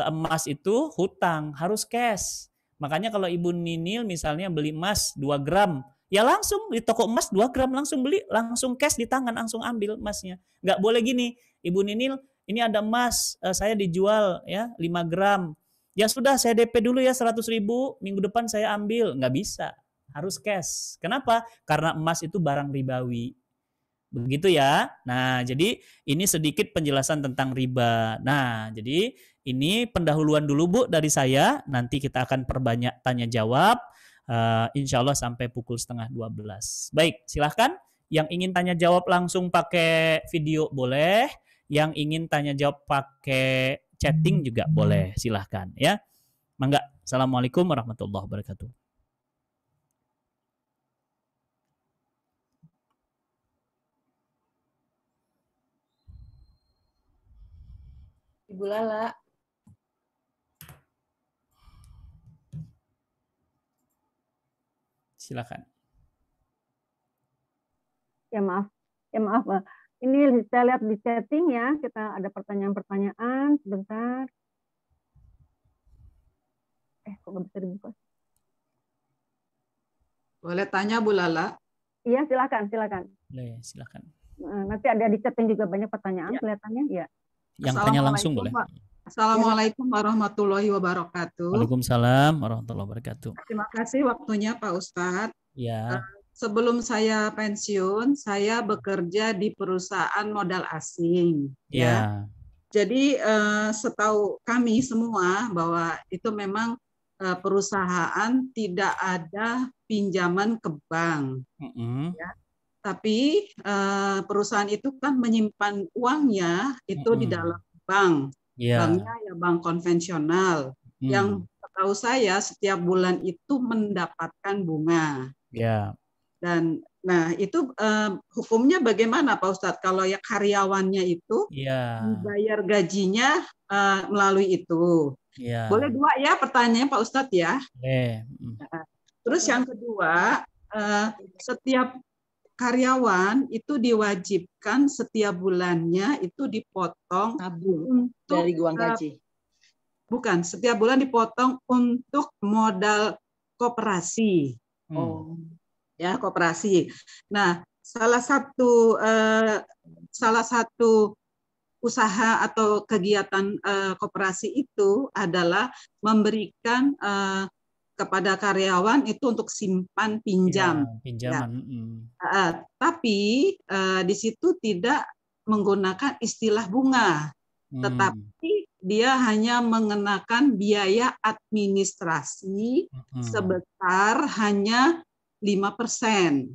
emas itu hutang, harus cash. Makanya kalau Ibu Ninil misalnya beli emas 2 gram, ya langsung di toko emas 2 gram langsung beli, langsung cash di tangan, langsung ambil emasnya. Nggak boleh gini, Ibu Ninil ini ada emas, saya dijual ya 5 gram. Ya sudah saya DP dulu ya 100.000, minggu depan saya ambil. Nggak bisa, harus cash. Kenapa? Karena emas itu barang ribawi. Begitu ya. Nah, jadi ini sedikit penjelasan tentang riba. Nah, jadi ini pendahuluan dulu Bu dari saya. Nanti kita akan perbanyak tanya jawab. Insya Allah sampai pukul 11:30. Baik, silahkan. Yang ingin tanya jawab langsung pakai video boleh. Yang ingin tanya jawab pakai chatting juga boleh. Silahkan ya. Mangga. Assalamualaikum warahmatullahi wabarakatuh. Ibu Lala. Silakan. Ya maaf, Pak. Ini saya lihat di chatting ya, kita ada pertanyaan-pertanyaan sebentar. Kok nggak bisa dibuka? Boleh tanya Bu Lala? Iya, silakan. Boleh, silakan. Nanti ada di chatting juga banyak pertanyaan kelihatannya ya. Yang tanya langsung boleh. Assalamualaikum warahmatullahi wabarakatuh. Waalaikumsalam warahmatullahi wabarakatuh. Terima kasih waktunya Pak Ustadz. Ya. Sebelum saya pensiun, saya bekerja di perusahaan modal asing. Ya. Jadi setahu kami semua bahwa itu memang perusahaan tidak ada pinjaman ke bank. Ya. Tapi perusahaan itu kan menyimpan uangnya itu di dalam bank. Banknya ya bank konvensional. Yang setahu saya setiap bulan itu mendapatkan bunga. Dan nah itu hukumnya bagaimana Pak Ustadz kalau ya karyawannya itu dibayar gajinya melalui itu. Boleh dua ya pertanyaannya Pak Ustadz ya. Terus yang kedua, setiap karyawan itu diwajibkan setiap bulannya itu dipotong dari uang gaji. Bukan, setiap bulan dipotong untuk modal koperasi. Ya, koperasi. Nah, salah satu usaha atau kegiatan koperasi itu adalah memberikan kepada karyawan itu untuk simpan pinjam. Pinjaman. Tapi di situ tidak menggunakan istilah bunga, tetapi dia hanya mengenakan biaya administrasi sebesar hanya 5%.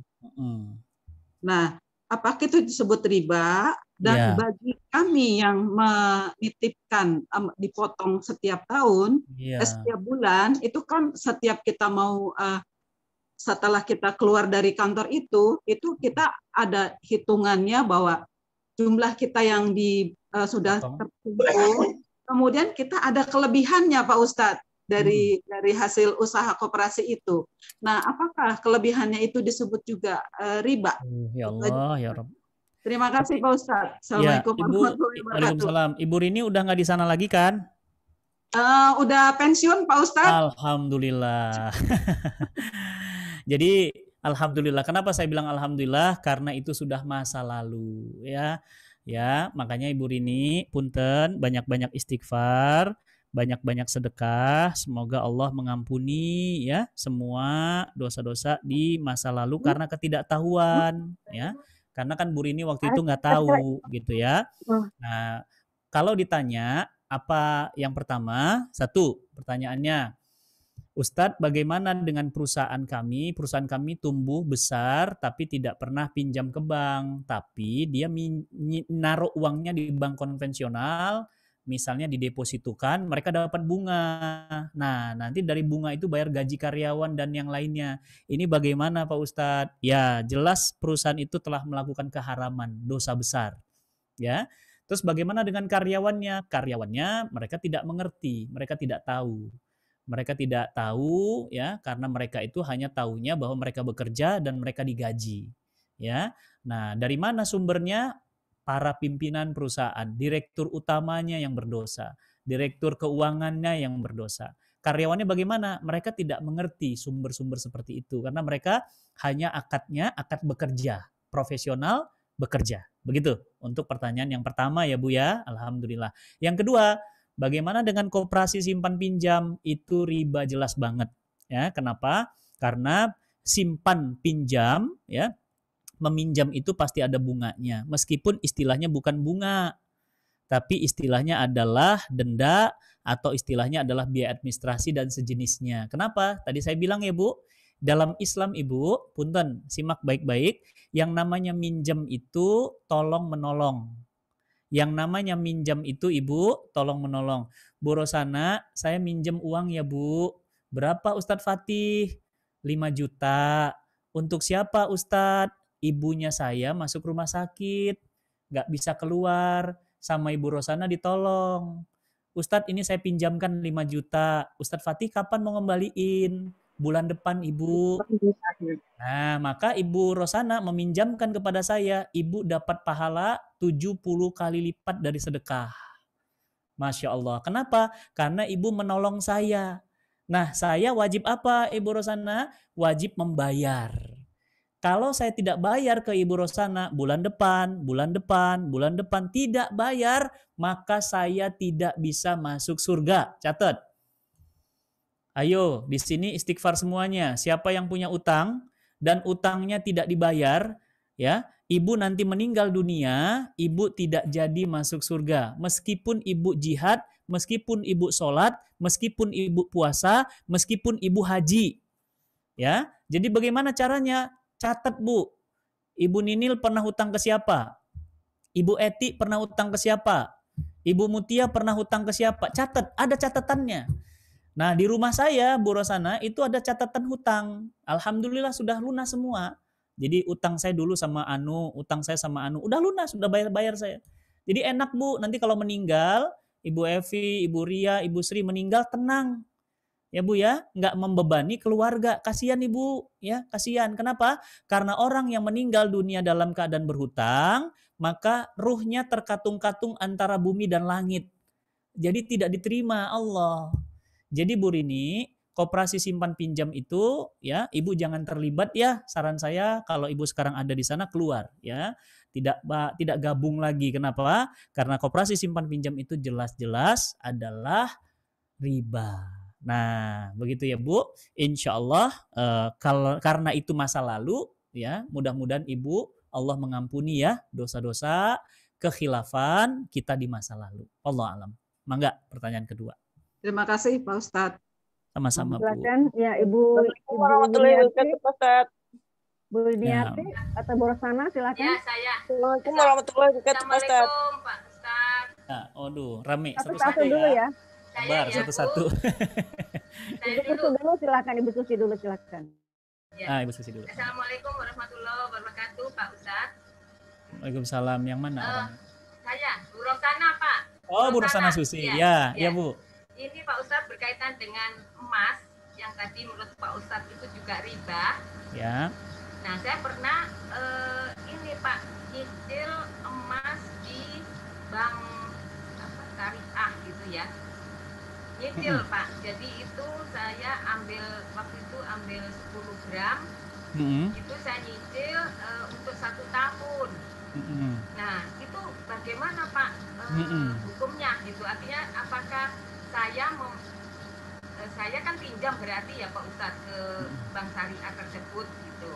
Nah, apakah itu disebut riba? Dan bagi kami yang menitipkan dipotong setiap tahun, setiap bulan, itu kan setiap kita mau setelah kita keluar dari kantor itu kita ada hitungannya bahwa jumlah kita yang sudah terkumpul, kemudian kita ada kelebihannya Pak Ustadz dari hasil usaha koperasi itu. Nah, apakah kelebihannya itu disebut juga riba? Ya Allah, ya Rabb. Terima kasih Pak Ustadz. Assalamualaikum warahmatullahi wabarakatuh. Waalaikumsalam. Ibu Rini udah nggak di sana lagi kan? Udah pensiun Pak Ustadz. Alhamdulillah. Jadi alhamdulillah. Kenapa saya bilang alhamdulillah? Karena itu sudah masa lalu ya. Ya, makanya Ibu Rini punten banyak-banyak istighfar, banyak-banyak sedekah. Semoga Allah mengampuni ya semua dosa-dosa di masa lalu karena ketidaktahuan ya. Karena kan Bu Rini waktu itu nggak tahu gitu ya. Nah, kalau ditanya apa yang pertama, satu pertanyaannya, Ustadz bagaimana dengan perusahaan kami? Perusahaan kami tumbuh besar tapi tidak pernah pinjam ke bank. Tapi dia naruh uangnya di bank konvensional, misalnya didepositukan, mereka dapat bunga. Nah, nanti dari bunga itu bayar gaji karyawan dan yang lainnya. Ini bagaimana Pak Ustadz? Ya, jelas perusahaan itu telah melakukan keharaman, dosa besar. Ya. Terus bagaimana dengan karyawannya? Karyawannya mereka tidak mengerti, mereka tidak tahu. Mereka tidak tahu ya, karena mereka itu hanya tahunya bahwa mereka bekerja dan mereka digaji. Ya. Nah, dari mana sumbernya? Para pimpinan perusahaan, direktur utamanya yang berdosa, direktur keuangannya yang berdosa. Karyawannya bagaimana? Mereka tidak mengerti sumber-sumber seperti itu karena mereka hanya akad bekerja, profesional bekerja. Begitu untuk pertanyaan yang pertama ya Bu ya. Alhamdulillah. Yang kedua, bagaimana dengan koperasi simpan pinjam? Itu riba jelas banget. Ya, kenapa? Karena simpan pinjam ya, meminjam itu pasti ada bunganya. Meskipun istilahnya bukan bunga, tapi istilahnya adalah denda atau istilahnya adalah biaya administrasi dan sejenisnya. Kenapa? Tadi saya bilang ya Bu, dalam Islam Ibu, punten, simak baik-baik, yang namanya minjem itu tolong menolong. Yang namanya minjam itu Ibu, tolong menolong. Bu Rosana, saya minjem uang ya Bu. Berapa Ustadz Fatih? 5 juta. Untuk siapa Ustadz? Ibunya saya masuk rumah sakit, nggak bisa keluar, sama Ibu Rosana ditolong. Ustadz ini saya pinjamkan 5 juta. Ustadz Fatih kapan mau ngembaliin? Bulan depan Ibu. Nah, maka Ibu Rosana meminjamkan kepada saya, Ibu dapat pahala 70 kali lipat dari sedekah. Masya Allah. Kenapa? Karena Ibu menolong saya. Nah, saya wajib apa Ibu Rosana? Wajib membayar. Kalau saya tidak bayar ke Ibu Rosana bulan depan tidak bayar, maka saya tidak bisa masuk surga. Catat. Ayo, di sini istighfar semuanya. Siapa yang punya utang dan utangnya tidak dibayar, ya, ibu nanti meninggal dunia, ibu tidak jadi masuk surga. Meskipun ibu jihad, meskipun ibu sholat, meskipun ibu puasa, meskipun ibu haji. Ya, jadi bagaimana caranya? Catat Bu. Ibu Ninil pernah hutang ke siapa? Ibu Eti pernah hutang ke siapa? Ibu Mutia pernah hutang ke siapa? Catat, ada catatannya. Nah, di rumah saya, Bu Rosana, itu ada catatan hutang. Alhamdulillah sudah lunas semua. Jadi utang saya dulu sama Anu, utang saya sama Anu, udah lunas, sudah bayar-bayar saya. Jadi enak Bu, nanti kalau meninggal, Ibu Evi, Ibu Ria, Ibu Sri meninggal, tenang. Ya Bu ya, nggak membebani keluarga. Kasihan Ibu, ya, kasihan. Kenapa? Karena orang yang meninggal dunia dalam keadaan berhutang, maka ruhnya terkatung-katung antara bumi dan langit. Jadi tidak diterima Allah. Jadi Bu Rini, koperasi simpan pinjam itu, ya, Ibu jangan terlibat ya. Saran saya kalau Ibu sekarang ada di sana keluar, ya. Tidak gabung lagi. Kenapa? Karena koperasi simpan pinjam itu jelas-jelas adalah riba. Nah, begitu ya Bu. Insya Allah karena itu masa lalu, ya, mudah-mudahan Ibu Allah mengampuni ya dosa-dosa kekhilafan kita di masa lalu. Allah alam. Mangga pertanyaan kedua. Terima kasih Pak Ustadz. Sama-sama Bu. Silakan ya Ibu Niati. Bu Niati atau Bu Rosana silakan. Ya, saya. Assalamualaikum warahmatullahi wabarakatuh Pak Ustadz. Assalamualaikum Pak Ustadz. Nah, rame Satu-satu dulu ya. Sabar, satu-satu. Ibu Susi dulu silakan, Ibu Susi dulu silakan. Ya. Ibu Susi dulu. Assalamualaikum warahmatullahi wabarakatuh Pak Ustadz. Waalaikumsalam. Yang mana orangnya? Saya, Bu Rosana Pak. Oh, Bu Rosana Susi. Ya, Bu. Ini Pak Ustadz berkaitan dengan emas yang tadi menurut Pak Ustadz itu juga riba. Ya. Nah, saya pernah ini Pak nyicil emas di bank syariah gitu ya. Nyicil Pak. Jadi itu saya waktu itu ambil 10 gram. Itu saya nyicil untuk 1 tahun. Nah, itu bagaimana Pak hukumnya gitu? Artinya apakah saya kan pinjam berarti ya Pak Ustadz ke bank syariah tersebut gitu.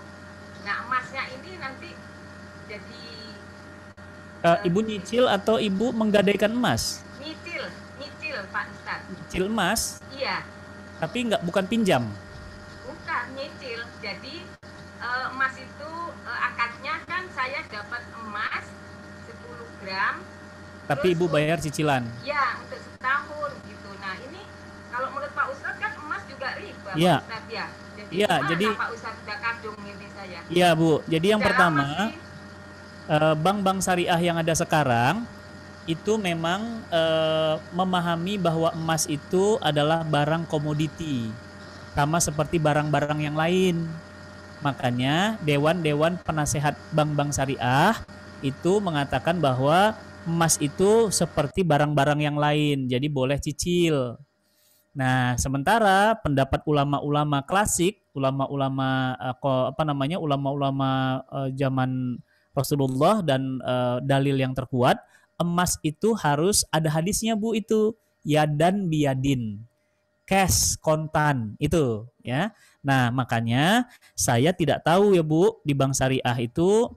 Nah, emasnya ini nanti jadi Ibu nyicil atau Ibu menggadaikan emas? Nyicil Pak Ustadz. Nyicil emas? Iya. Tapi bukan pinjam? Bukan, nyicil. Jadi emas itu akadnya kan saya dapat emas 10 gram. Tapi Ibu bayar cicilan? Ya, untuk setahun gitu. Nah, ini kalau menurut Pak Ustadz kan emas juga riba ya. Pak Ustadz ya. Jadi Pak Ustadz sudah kadung ini saya. Iya Bu, jadi yang pertama bank-bank syariah yang ada sekarang itu memang memahami bahwa emas itu adalah barang komoditi, sama seperti barang-barang yang lain. Makanya Dewan Penasehat Bank-Bank Syariah itu mengatakan bahwa emas itu seperti barang-barang yang lain, jadi boleh cicil. Nah, sementara pendapat ulama-ulama klasik, ulama-ulama zaman Rasulullah dan dalil yang terkuat, emas itu harus ada hadisnya Bu, itu yadan biyadin, cash, kontan itu ya. Nah makanya saya tidak tahu ya Bu, di Bank Syariah itu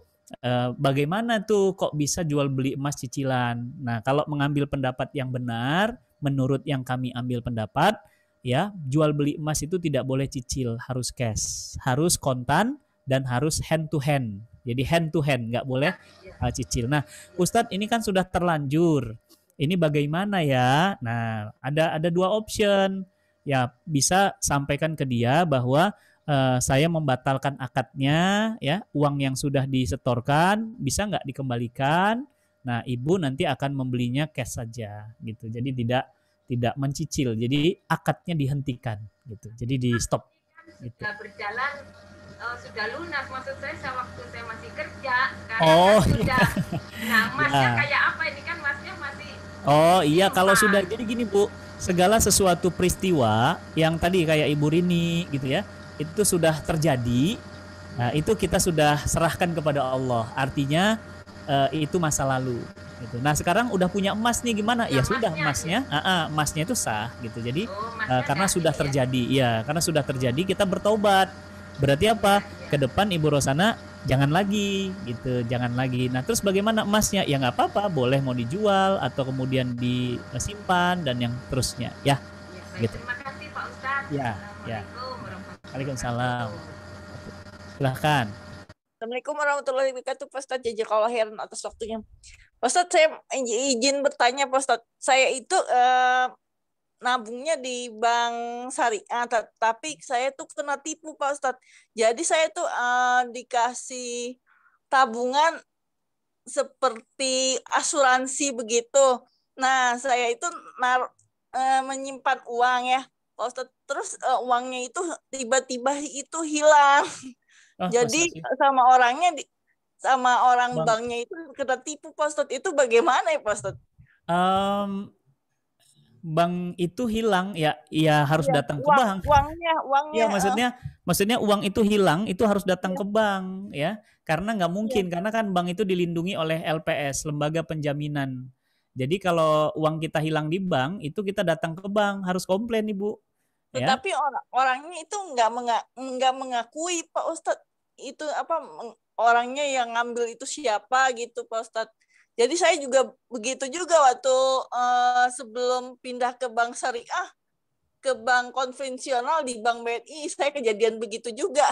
bagaimana tuh kok bisa jual beli emas cicilan. Nah kalau mengambil pendapat yang benar, menurut yang kami ambil pendapat ya, jual beli emas itu tidak boleh cicil, harus cash, harus kontan, dan harus hand to hand. Jadi hand to hand, nggak boleh cicil. Nah, Ustadz ini kan sudah terlanjur. Ini bagaimana ya? Nah, ada dua option. Ya, bisa sampaikan ke dia bahwa saya membatalkan akadnya, ya, uang yang sudah disetorkan bisa nggak dikembalikan. Nah, ibu nanti akan membelinya cash saja, gitu. Jadi tidak mencicil, jadi akadnya dihentikan gitu, jadi di stop gitu. Sudah berjalan, sudah lunas, maksud saya waktu saya masih kerja karena kan sudah. Nah emasnya kayak apa ini, kan emasnya masih iya kalau sudah. Jadi gini Bu, segala sesuatu peristiwa yang tadi kayak Ibu Rini gitu ya, itu sudah terjadi. Nah itu kita sudah serahkan kepada Allah, artinya itu masa lalu gitu. Nah sekarang udah punya emas nih, gimana? Ya sudah, emasnya emasnya itu sah gitu. Jadi karena sudah terjadi ya, karena sudah terjadi kita bertobat. Berarti apa? Ke depan Ibu Rosana jangan lagi gitu, jangan lagi. Nah terus bagaimana emasnya? Ya nggak apa-apa, boleh mau dijual atau kemudian disimpan dan yang terusnya ya. Gitu. Terima kasih Pak Ustadz. Ya. Waalaikumsalam. Silahkan. Assalamualaikum warahmatullahi wabarakatuh, Pak Ustadz. Jazakallahu khairan atas waktunya. Pak Ustadz, saya izin bertanya Pak Ustadz. Saya itu nabungnya di bank syariah, tapi saya tuh kena tipu Pak Ustadz. Jadi saya tuh dikasih tabungan seperti asuransi begitu. Nah saya itu menyimpan uang ya Pak Ustadz. Terus uangnya itu tiba-tiba itu hilang. Jadi sama orangnya sama orang banknya itu kena tipu Pak Ustadz. Itu bagaimana ya Pak Ustadz? Bank itu hilang ya harus datang ke bank. Uangnya. Ya maksudnya uang itu hilang itu harus datang ke bank ya, karena nggak mungkin karena kan bank itu dilindungi oleh LPS, lembaga penjaminan. Jadi kalau uang kita hilang di bank itu kita datang ke bank, harus komplain Ibu. Tetapi orangnya itu nggak mengakui Pak Ustadz, itu apa orangnya yang ngambil itu siapa gitu Pak Ustadz. Jadi saya juga begitu juga waktu sebelum pindah ke bank syariah, ke bank konvensional di bank BNI, saya kejadian begitu juga.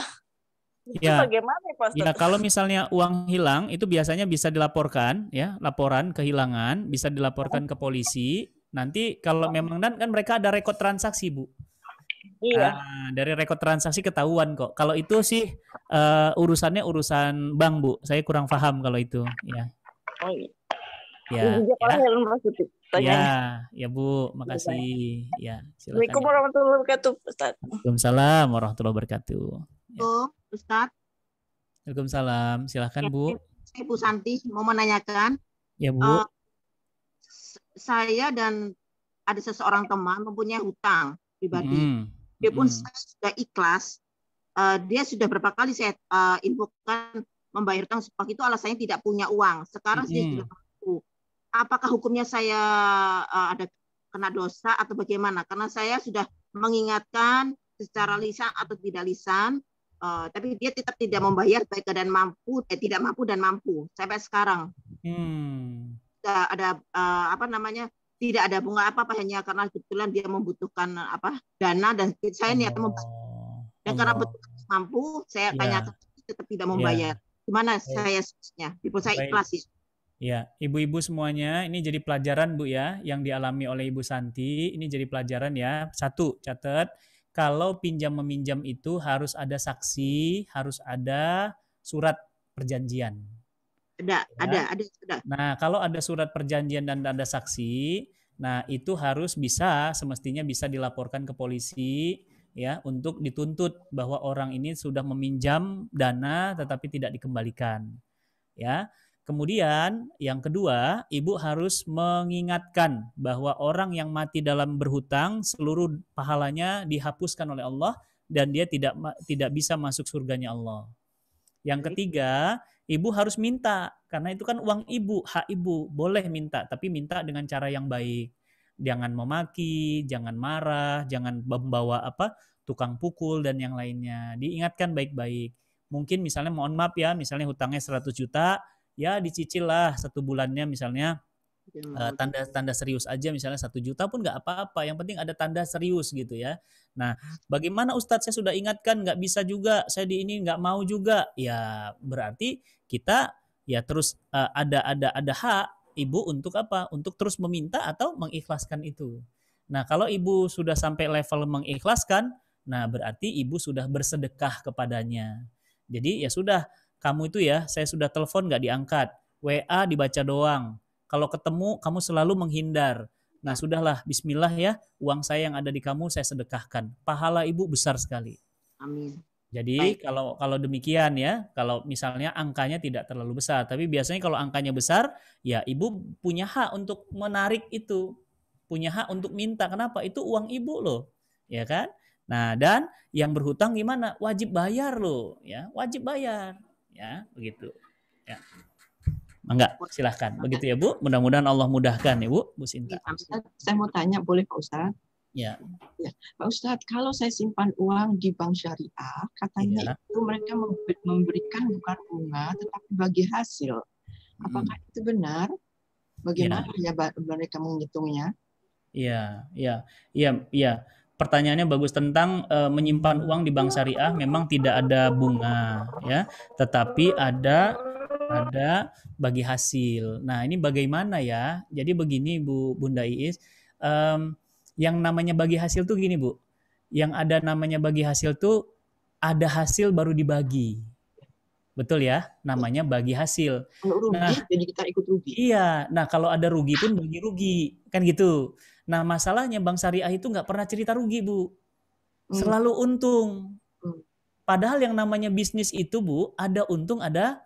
Itu bagaimana Pak Ustadz? Ya kalau misalnya uang hilang itu biasanya bisa dilaporkan ya, laporan kehilangan bisa dilaporkan ke polisi. Nanti kalau memang kan mereka ada rekod transaksi Bu. Iya. Dari rekod transaksi ketahuan kok. Kalau itu sih urusannya urusan bank Bu. Saya kurang paham kalau itu ya. Oh iya. Ya Bu, makasih. Ya, silakan. Assalamualaikum warahmatullahi wabarakatuh, Ustaz. Waalaikumsalam warahmatullahi wabarakatuh. Ya. Ustaz. Waalaikumsalam. Silakan Bu. Saya Bu Santi mau menanyakan. Ya Bu. Saya dan ada seseorang teman mempunyai hutang pribadi. Dia pun sudah ikhlas. Dia sudah berapa kali saya infokan membayar hutang, sebab itu alasannya tidak punya uang. Sekarang saya sudah mampu. Apakah hukumnya saya ada kena dosa atau bagaimana? Karena saya sudah mengingatkan secara lisan atau tidak lisan, tapi dia tetap tidak membayar baik keadaan mampu, tidak mampu dan mampu sampai sekarang. Ada tidak ada bunga apa-apa, hanya karena kebetulan dia membutuhkan dana dan saya niat membantu. Dan karena betul mampu, saya tanyakan tetap tidak membayar. Gimana saya seharusnya? Ibu saya ikhlas ya. Ya, ibu-ibu semuanya, ini jadi pelajaran Bu ya, yang dialami oleh Ibu Santi, ini jadi pelajaran ya. Satu, catat, kalau pinjam meminjam itu harus ada saksi, harus ada surat perjanjian. Ada. Nah, kalau ada surat perjanjian dan ada saksi, nah itu harus semestinya bisa dilaporkan ke polisi ya, untuk dituntut bahwa orang ini sudah meminjam dana tetapi tidak dikembalikan. Ya. Kemudian yang kedua, ibu harus mengingatkan bahwa orang yang mati dalam berhutang seluruh pahalanya dihapuskan oleh Allah dan dia tidak bisa masuk surganya Allah. Yang ketiga, ibu harus minta karena itu kan uang ibu, hak ibu, boleh minta tapi minta dengan cara yang baik. Jangan memaki, jangan marah, jangan membawa tukang pukul dan yang lainnya. Diingatkan baik-baik. Mungkin misalnya mohon maaf ya, misalnya hutangnya 100 juta, ya dicicil lah 1 bulannya misalnya tanda serius aja, misalnya 1 juta pun nggak apa-apa. Yang penting ada tanda serius gitu ya. Nah, bagaimana Ustadz, saya sudah ingatkan nggak bisa juga, saya di ini nggak mau juga. Ya berarti kita ya terus ada hak ibu untuk apa? Untuk terus meminta atau mengikhlaskan itu. Nah, kalau ibu sudah sampai level mengikhlaskan, nah berarti ibu sudah bersedekah kepadanya. Jadi ya sudah, kamu itu ya, saya sudah telepon nggak diangkat, WA dibaca doang. Kalau ketemu kamu selalu menghindar. Nah sudahlah, bismillah ya, uang saya yang ada di kamu saya sedekahkan. Pahala ibu besar sekali. Amin. Jadi kalau demikian ya, kalau misalnya angkanya tidak terlalu besar, tapi biasanya kalau angkanya besar, ya ibu punya hak untuk menarik itu, punya hak untuk minta. Kenapa? Itu uang ibu loh, ya kan? Nah, dan yang berhutang gimana? Wajib bayar loh, ya, wajib bayar, ya, begitu. Ya. Enggak, silahkan. Begitu ya Bu, mudah-mudahan Allah mudahkan ya Bu Sinta. Saya mau tanya, boleh Pak Ustadz? Ya. Ya, Pak Ustadz, kalau saya simpan uang di bank syariah, katanya itu mereka memberikan bukan bunga, tetapi bagi hasil. Apakah itu benar? Bagaimana ya mereka menghitungnya? Iya. Pertanyaannya bagus tentang menyimpan uang di bank syariah, memang tidak ada bunga, ya, tetapi ada bagi hasil. Nah, ini bagaimana ya? Jadi begini Bunda Iis. Yang namanya bagi hasil tuh gini Bu, yang ada namanya bagi hasil tuh ada hasil baru dibagi, betul ya, namanya bagi hasil. Kalau rugi jadi kita ikut rugi. Iya, nah kalau ada rugi pun bagi rugi, kan gitu. Nah masalahnya bank syariah itu nggak pernah cerita rugi Bu, selalu untung. Padahal yang namanya bisnis itu Bu, ada untung ada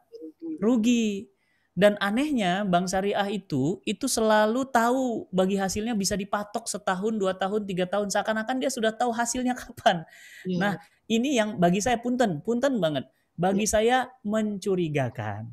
rugi. Dan anehnya bank syariah itu selalu tahu bagi hasilnya bisa dipatok setahun, 2 tahun, 3 tahun, seakan-akan dia sudah tahu hasilnya kapan. Nah ini yang bagi saya punten banget, bagi saya mencurigakan.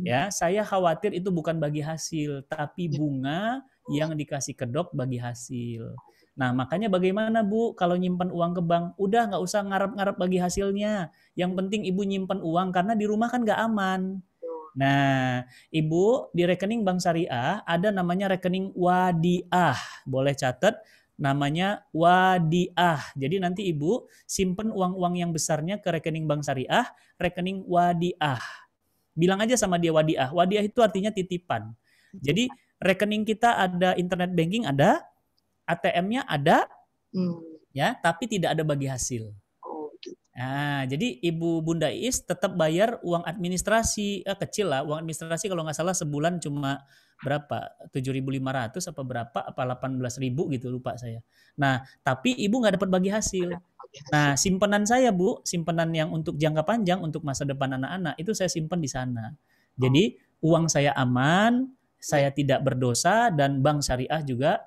Ya, saya khawatir itu bukan bagi hasil, tapi bunga yang dikasih kedok bagi hasil. Nah makanya bagaimana Bu kalau nyimpan uang ke bank, udah nggak usah ngarep-ngarep bagi hasilnya. Yang penting ibu nyimpan uang karena di rumah kan nggak aman. Nah, Ibu di rekening bank syariah ada namanya rekening wadiah. Boleh catat namanya wadiah. Jadi nanti Ibu simpen uang-uang yang besarnya ke rekening bank syariah, rekening wadiah. Bilang aja sama dia wadiah. Wadiah itu artinya titipan. Jadi rekening kita ada internet banking ada, ATM-nya ada, ya, tapi tidak ada bagi hasil. Nah, jadi Ibu Bunda Iis tetap bayar uang administrasi, kecil lah, uang administrasi kalau nggak salah sebulan cuma berapa, 7.500 apa berapa, apa 18.000 gitu, lupa saya. Nah, tapi Ibu nggak dapat bagi hasil. Nah, simpenan saya Bu, simpenan yang untuk jangka panjang, untuk masa depan anak-anak, itu saya simpan di sana. Jadi uang saya aman, saya tidak berdosa, dan bank syariah juga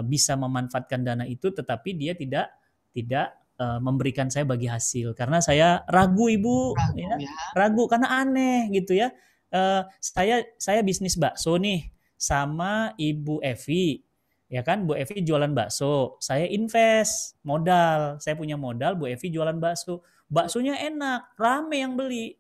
bisa memanfaatkan dana itu, tetapi dia tidak memberikan saya bagi hasil karena saya ragu Ibu, ragu karena aneh gitu ya. Saya bisnis bakso nih sama Ibu Evi, ya kan, Bu Evi jualan bakso, saya invest modal, saya punya modal, Bu Evi jualan bakso, baksonya enak, rame yang beli,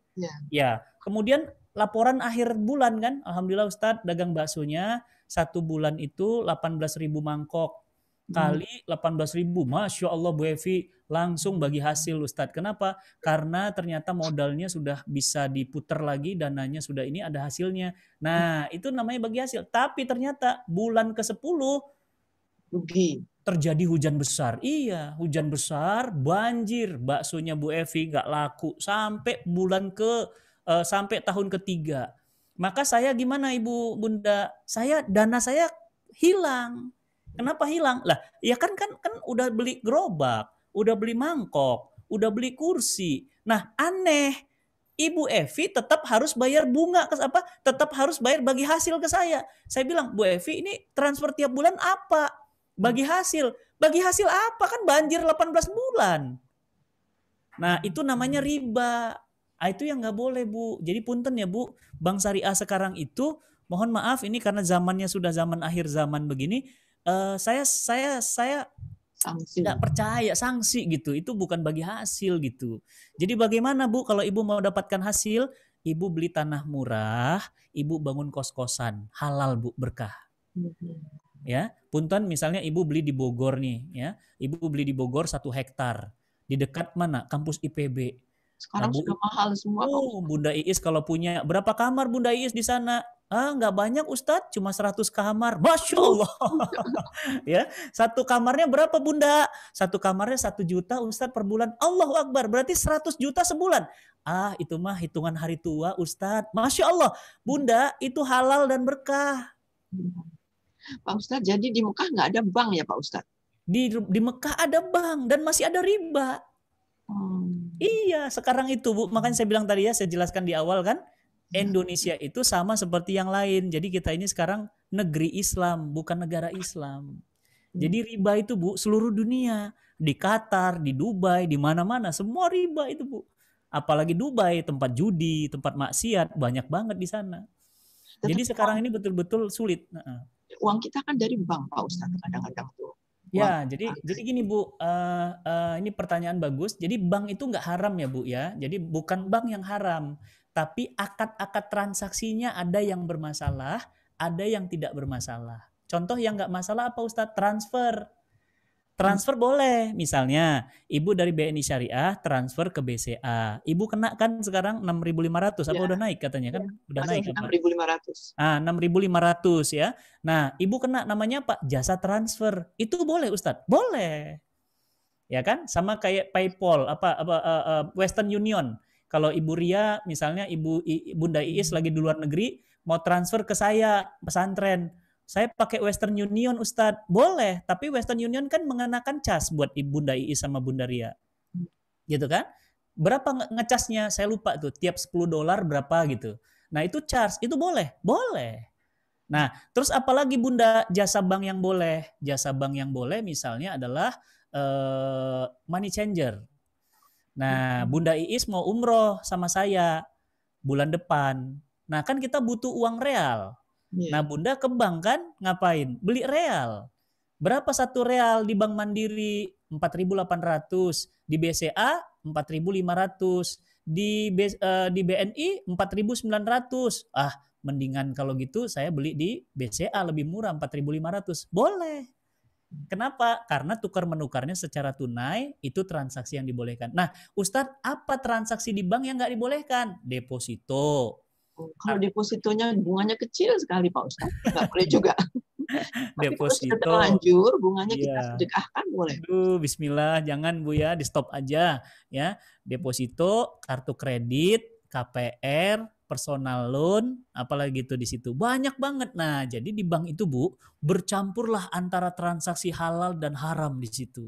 ya. Kemudian laporan akhir bulan kan, alhamdulillah Ustadz dagang baksonya 1 bulan itu 18.000 mangkok. Kali 18.000, Masya Allah Bu Evi langsung bagi hasil Ustadz. Kenapa? Karena ternyata modalnya sudah bisa diputar lagi, dananya sudah ini ada hasilnya. Nah itu namanya bagi hasil. Tapi ternyata bulan ke-10 terjadi hujan besar. Iya, hujan besar, banjir, baksonya Bu Evi gak laku sampai sampai tahun ketiga. Maka saya gimana Ibu Bunda? Dana saya hilang. Kenapa hilang? Lah, ya kan udah beli gerobak, udah beli mangkok, udah beli kursi. Nah, aneh. Ibu Evi tetap harus bayar bunga tetap harus bayar bagi hasil ke saya. Saya bilang, Bu Evi ini transfer tiap bulan apa? Bagi hasil. Bagi hasil apa? Kan banjir 18 bulan. Nah, itu namanya riba. Itu yang nggak boleh, Bu. Jadi punten ya, Bu. Bank syariah sekarang itu, mohon maaf ini karena zamannya sudah zaman akhir zaman begini, saya nggak percaya sanksi gitu. Itu bukan bagi hasil gitu. Jadi bagaimana, Bu, kalau Ibu mau dapatkan hasil, Ibu beli tanah murah, Ibu bangun kos-kosan, halal, Bu, berkah. Ya, punten misalnya Ibu beli di Bogor nih, ya. Ibu beli di Bogor 1 hektar. Di dekat mana? Kampus IPB. Sekarang sudah mahal semua. Bunda Iis kalau punya, berapa kamar Bunda Iis di sana? Nggak banyak Ustadz, cuma 100 kamar. Masya Allah. Ya, 1 kamarnya berapa Bunda? 1 kamarnya 1 juta Ustadz per bulan. Allahu Akbar, berarti 100 juta sebulan. Itu mah hitungan hari tua Ustadz. Masya Allah, Bunda, itu halal dan berkah. Pak Ustadz, jadi di Mekah nggak ada bank ya Pak Ustadz? Di Mekah ada bank dan masih ada riba. Iya, sekarang itu Bu, makanya saya bilang tadi ya, saya jelaskan di awal kan, Indonesia itu sama seperti yang lain. Jadi kita ini sekarang negeri Islam, bukan negara Islam. Jadi riba itu Bu, seluruh dunia, di Qatar, di Dubai, di mana-mana semua riba itu Bu. Apalagi Dubai, tempat judi, tempat maksiat, banyak banget di sana. Jadi sekarang ini betul-betul sulit. Uang kita kan dari bank Pak Ustadz kadang-kadang tuh. Ya, jadi gini Bu, ini pertanyaan bagus. Jadi bank itu nggak haram ya Bu ya. Jadi bukan bank yang haram, tapi akad-akad transaksinya ada yang bermasalah, ada yang tidak bermasalah. Contoh yang nggak masalah apa Ustadz? Transfer boleh, misalnya Ibu dari BNI Syariah transfer ke BCA. Ibu kena kan sekarang 6.500, apa udah naik katanya kan? Udah naik apa? 6.500. 6.500 ya. Nah, Ibu kena namanya apa? Jasa transfer. Itu boleh Ustadz? Boleh. Ya kan? Sama kayak PayPal, Western Union. Kalau Ibu Ria, misalnya Bunda Iis lagi di luar negeri, mau transfer ke saya, pesantren. Saya pakai Western Union Ustadz, boleh, tapi Western Union kan mengenakan cas buat Bunda Iis sama Bunda Ria, gitu kan? Berapa ngecasnya? Saya lupa tuh, tiap $10 berapa gitu. Nah itu charge, itu boleh, boleh. Nah terus apalagi Bunda jasa bank yang boleh? Jasa bank yang boleh misalnya adalah money changer. Nah Bunda Iis mau umroh sama saya bulan depan. Nah kan kita butuh uang real. Nah Bunda ke bank kan ngapain? Beli real. Berapa 1 real di Bank Mandiri? 4.800. Di BCA 4.500. Di BNI 4.900. Mendingan kalau gitu saya beli di BCA lebih murah 4.500. Boleh. Kenapa? Karena tukar menukarnya secara tunai itu transaksi yang dibolehkan. Nah, Ustadz, apa transaksi di bank yang nggak dibolehkan? Deposito. Kalau depositonya bunganya kecil sekali Pak Ustadz, nggak boleh juga. Deposito terlanjur bunganya kita sedekahkan boleh. Bismillah, jangan Bu ya, di stop aja ya. Deposito, kartu kredit, KPR, personal loan, apalagi itu di situ banyak banget. Nah, jadi di bank itu Bu bercampurlah antara transaksi halal dan haram di situ.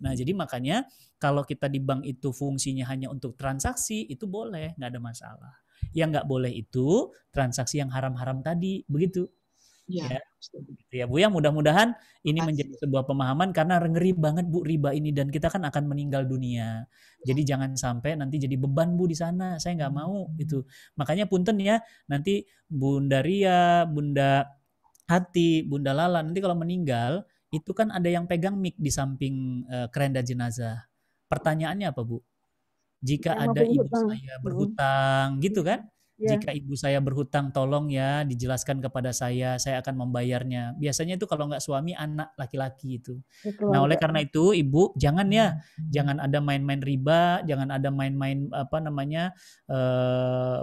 Nah, jadi makanya kalau kita di bank itu fungsinya hanya untuk transaksi itu boleh, nggak ada masalah. Yang nggak boleh itu transaksi yang haram-haram tadi, begitu. Ya Bu ya, mudah-mudahan ini menjadi sebuah pemahaman karena ngeri banget Bu riba ini dan kita kan akan meninggal dunia. Jadi jangan sampai nanti jadi beban Bu di sana. Saya nggak mau itu. Makanya punten ya, nanti Bunda Ria, Bunda Hati, Bunda Lala nanti kalau meninggal itu kan ada yang pegang mic di samping kerenda jenazah. Pertanyaannya apa Bu? Jika ada ibu saya berhutang, gitu kan? Jika ibu saya berhutang, tolong ya dijelaskan kepada saya akan membayarnya. Biasanya itu kalau nggak suami, anak laki-laki itu. Nah, oleh karena itu, Ibu jangan ya, jangan ada main-main riba, jangan ada main-main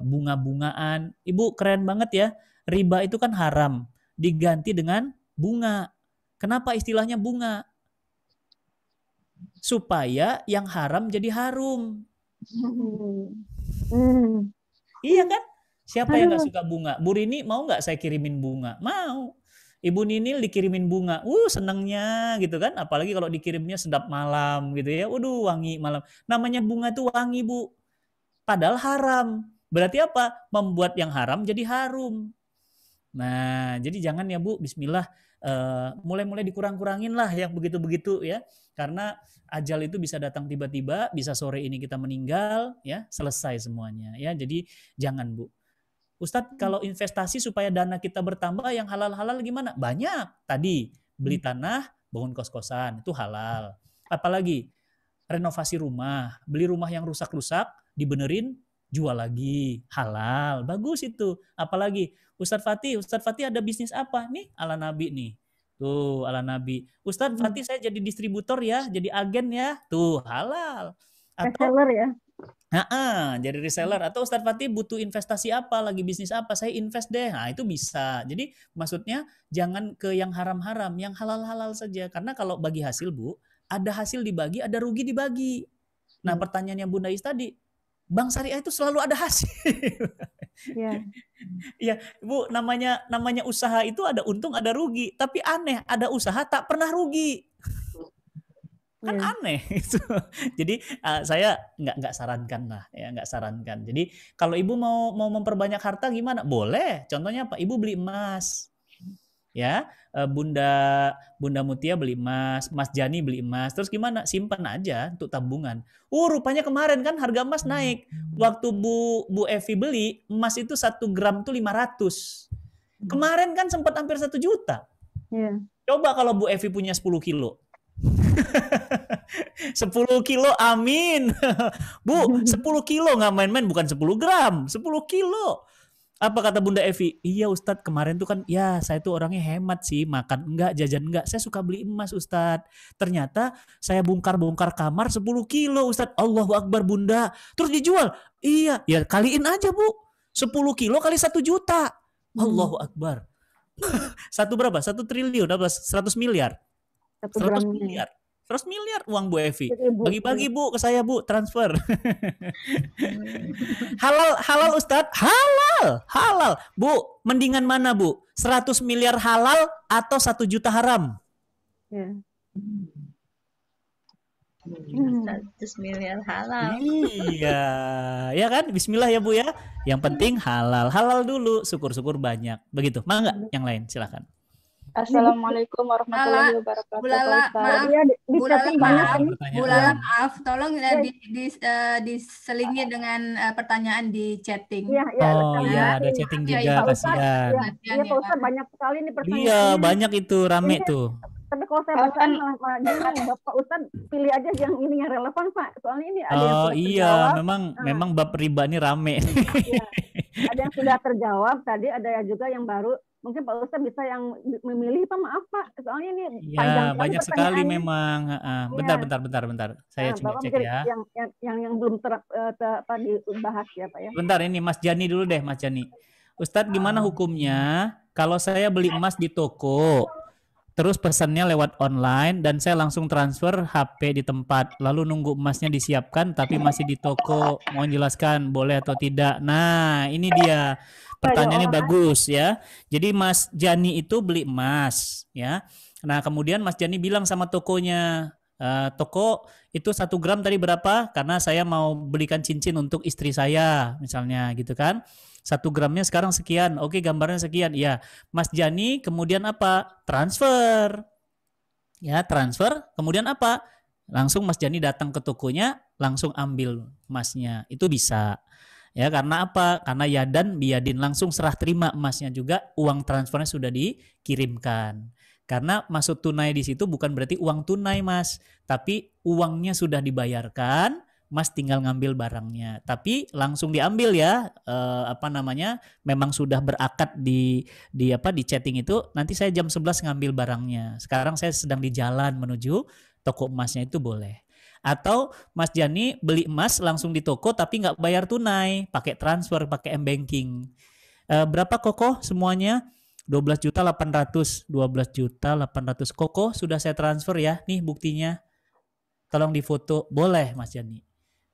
bunga-bungaan. Ibu keren banget ya, riba itu kan haram, diganti dengan bunga. Kenapa istilahnya bunga? Supaya yang haram jadi harum. Iya kan? Siapa yang gak suka bunga? Bu Rini mau gak saya kirimin bunga? Mau. Ibu Ninil dikirimin bunga. Senengnya gitu kan. Apalagi kalau dikirimnya sedap malam gitu ya. Waduh, wangi malam. Namanya bunga tuh wangi Bu. Padahal haram. Berarti apa? Membuat yang haram jadi harum. Nah, jadi jangan ya Bu. Bismillah. mulai-mulai dikurang-kurangin lah yang begitu-begitu ya. Karena ajal itu bisa datang tiba-tiba, bisa sore ini kita meninggal, ya selesai semuanya ya. Jadi jangan Bu. Ustadz, kalau investasi supaya dana kita bertambah yang halal-halal gimana? Banyak. Tadi beli tanah, bangun kos-kosan, itu halal. Apalagi renovasi rumah, beli rumah yang rusak-rusak, dibenerin, jual lagi, halal. Bagus itu. Apalagi Ustadz Fatih ada bisnis apa? Nih ala Nabi nih. Tuh ala Nabi. Ustadz Fatih saya jadi distributor ya, jadi agen ya. Tuh halal. Atau reseller ya. Jadi reseller. Atau Ustadz Fatih butuh investasi apa, lagi bisnis apa, saya invest deh. Nah itu bisa. Jadi maksudnya jangan ke yang haram-haram, yang halal-halal saja. Karena kalau bagi hasil Bu, ada hasil dibagi, ada rugi dibagi. Nah pertanyaannya Bunda Is tadi, Bank Syariah itu selalu ada hasil. Ya, Bu, namanya usaha itu ada untung, ada rugi. Tapi aneh, ada usaha tak pernah rugi. Kan aneh itu. Jadi saya nggak sarankan lah, ya nggak sarankan. Jadi kalau Ibu mau memperbanyak harta gimana? Boleh. Contohnya apa? Ibu beli emas. Ya, Bunda Mutia beli emas, Mas Jani beli emas, terus gimana? Simpan aja untuk tabungan. Rupanya kemarin kan harga emas naik. Waktu Bu Evi beli, emas itu 1 gram tuh 500. Kemarin kan sempat hampir 1 juta. Coba kalau Bu Evi punya 10 kilo. 10 kilo, amin. Bu, 10 kilo nggak main-main, bukan 10 gram, 10 kilo. Apa kata Bunda Evi? Iya Ustadz, kemarin tuh kan ya saya tuh orangnya hemat sih, makan enggak, jajan enggak. Saya suka beli emas Ustadz. Ternyata saya bongkar-bongkar kamar 10 kilo Ustadz. Allahu Akbar Bunda. Terus dijual. Iya, ya kaliin aja Bu. 10 kilo kali 1 juta. Allahu Akbar. Satu berapa? 1 triliun, 100 miliar. 100 miliar. 100 miliar uang Bu Evi. Bagi-bagi Bu ke saya Bu, transfer. Halal Ustadz? Halal. Bu, mendingan mana Bu? 100 miliar halal atau 1 juta haram? 100 miliar halal. Iya, ya kan? Bismillah ya Bu ya. Yang penting halal. Halal dulu, syukur-syukur banyak. Begitu. Mangga yang lain silakan. Assalamualaikum warahmatullahi wabarakatuh. Maaf, tolong diselingi dengan pertanyaan di chatting. Iya, ada chatting juga, kasihan. Iya, Pak Ustadz, banyak sekali nih pertanyaan. Iya, banyak itu, rame tuh. Tapi kalau saya baca malah Bapak Ustadz pilih aja yang ini yang relevan Pak. Soalnya ini ada yang sudah terjawab. memang bab riba ini rame. Iya. Ada yang sudah terjawab tadi, ada juga yang baru. Mungkin Pak Ustadz bisa yang memilih Pak, maaf Pak. Soalnya ini panjang banyak sekali memang. Bentar. Saya coba cek ya. Yang belum dibahas ya Pak ya. Bentar, ini Mas Jani dulu deh, Mas Jani. Ustadz gimana hukumnya kalau saya beli emas di toko, terus pesannya lewat online dan saya langsung transfer HP di tempat, lalu nunggu emasnya disiapkan tapi masih di toko. Mohon jelaskan boleh atau tidak. Nah, ini dia. Pertanyaannya bagus ya. Jadi Mas Jani itu beli emas ya. Nah, kemudian Mas Jani bilang sama tokonya, toko itu 1 gram tadi berapa? Karena saya mau belikan cincin untuk istri saya misalnya gitu kan. 1 gramnya sekarang sekian. Oke, gambarnya sekian. Ya, Mas Jani kemudian apa? Transfer. Ya, transfer. Kemudian apa? Langsung Mas Jani datang ke tokonya, langsung ambil emasnya. Itu bisa. Ya, karena apa? Karena yadan biyadin, langsung serah terima emasnya juga, uang transfernya sudah dikirimkan. Karena maksud tunai di situ bukan berarti uang tunai Mas, tapi uangnya sudah dibayarkan, Mas tinggal ngambil barangnya. Tapi langsung diambil ya, memang sudah berakad di chatting itu, nanti saya jam 11 ngambil barangnya. Sekarang saya sedang di jalan menuju toko emasnya, itu boleh. Atau Mas Jani beli emas langsung di toko tapi nggak bayar tunai, pakai transfer, pakai m-banking. Berapa Koko semuanya? 12.800.000. 12.800.000 Koko sudah saya transfer ya. Nih buktinya. Tolong difoto. Boleh Mas Jani.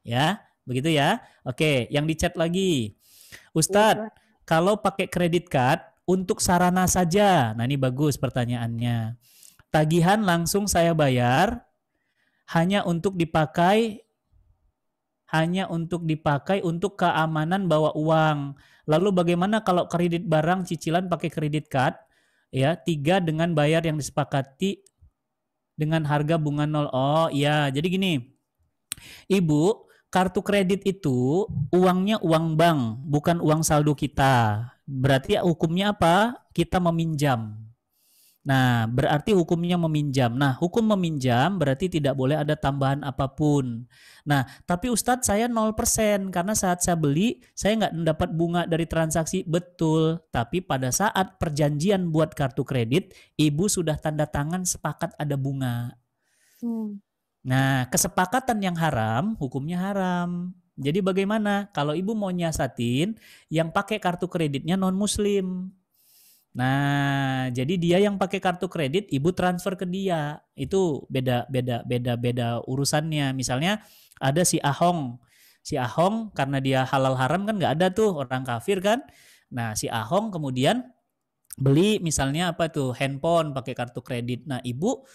Ya, begitu ya. Oke, yang di chat lagi. Ustadz, kalau pakai kredit card untuk sarana saja. Nah, ini bagus pertanyaannya. Tagihan langsung saya bayar hanya untuk dipakai untuk keamanan bawa uang. Lalu bagaimana kalau kredit barang cicilan pakai kredit card? Ya, 3 dengan bayar yang disepakati dengan harga bunga 0. Oh iya, jadi gini. Ibu, kartu kredit itu uangnya uang bank, bukan uang saldo kita. Berarti hukumnya apa? Kita meminjam. Nah, berarti hukumnya meminjam. Nah, hukum meminjam berarti tidak boleh ada tambahan apapun. Nah, tapi Ustadz saya 0% karena saat saya beli, saya nggak mendapat bunga dari transaksi. Betul, tapi pada saat perjanjian buat kartu kredit, Ibu sudah tanda tangan sepakat ada bunga. Nah, kesepakatan yang haram, hukumnya haram. Jadi bagaimana? Kalau Ibu mau nyiasatin, yang pakai kartu kreditnya non-muslim. Nah, jadi dia yang pakai kartu kredit, Ibu transfer ke dia. Itu beda urusannya. Misalnya ada si Ahong. Si Ahong karena dia halal haram kan nggak ada tuh, orang kafir kan. Nah, si Ahong kemudian beli misalnya apa tuh, handphone pakai kartu kredit. Nah, Ibu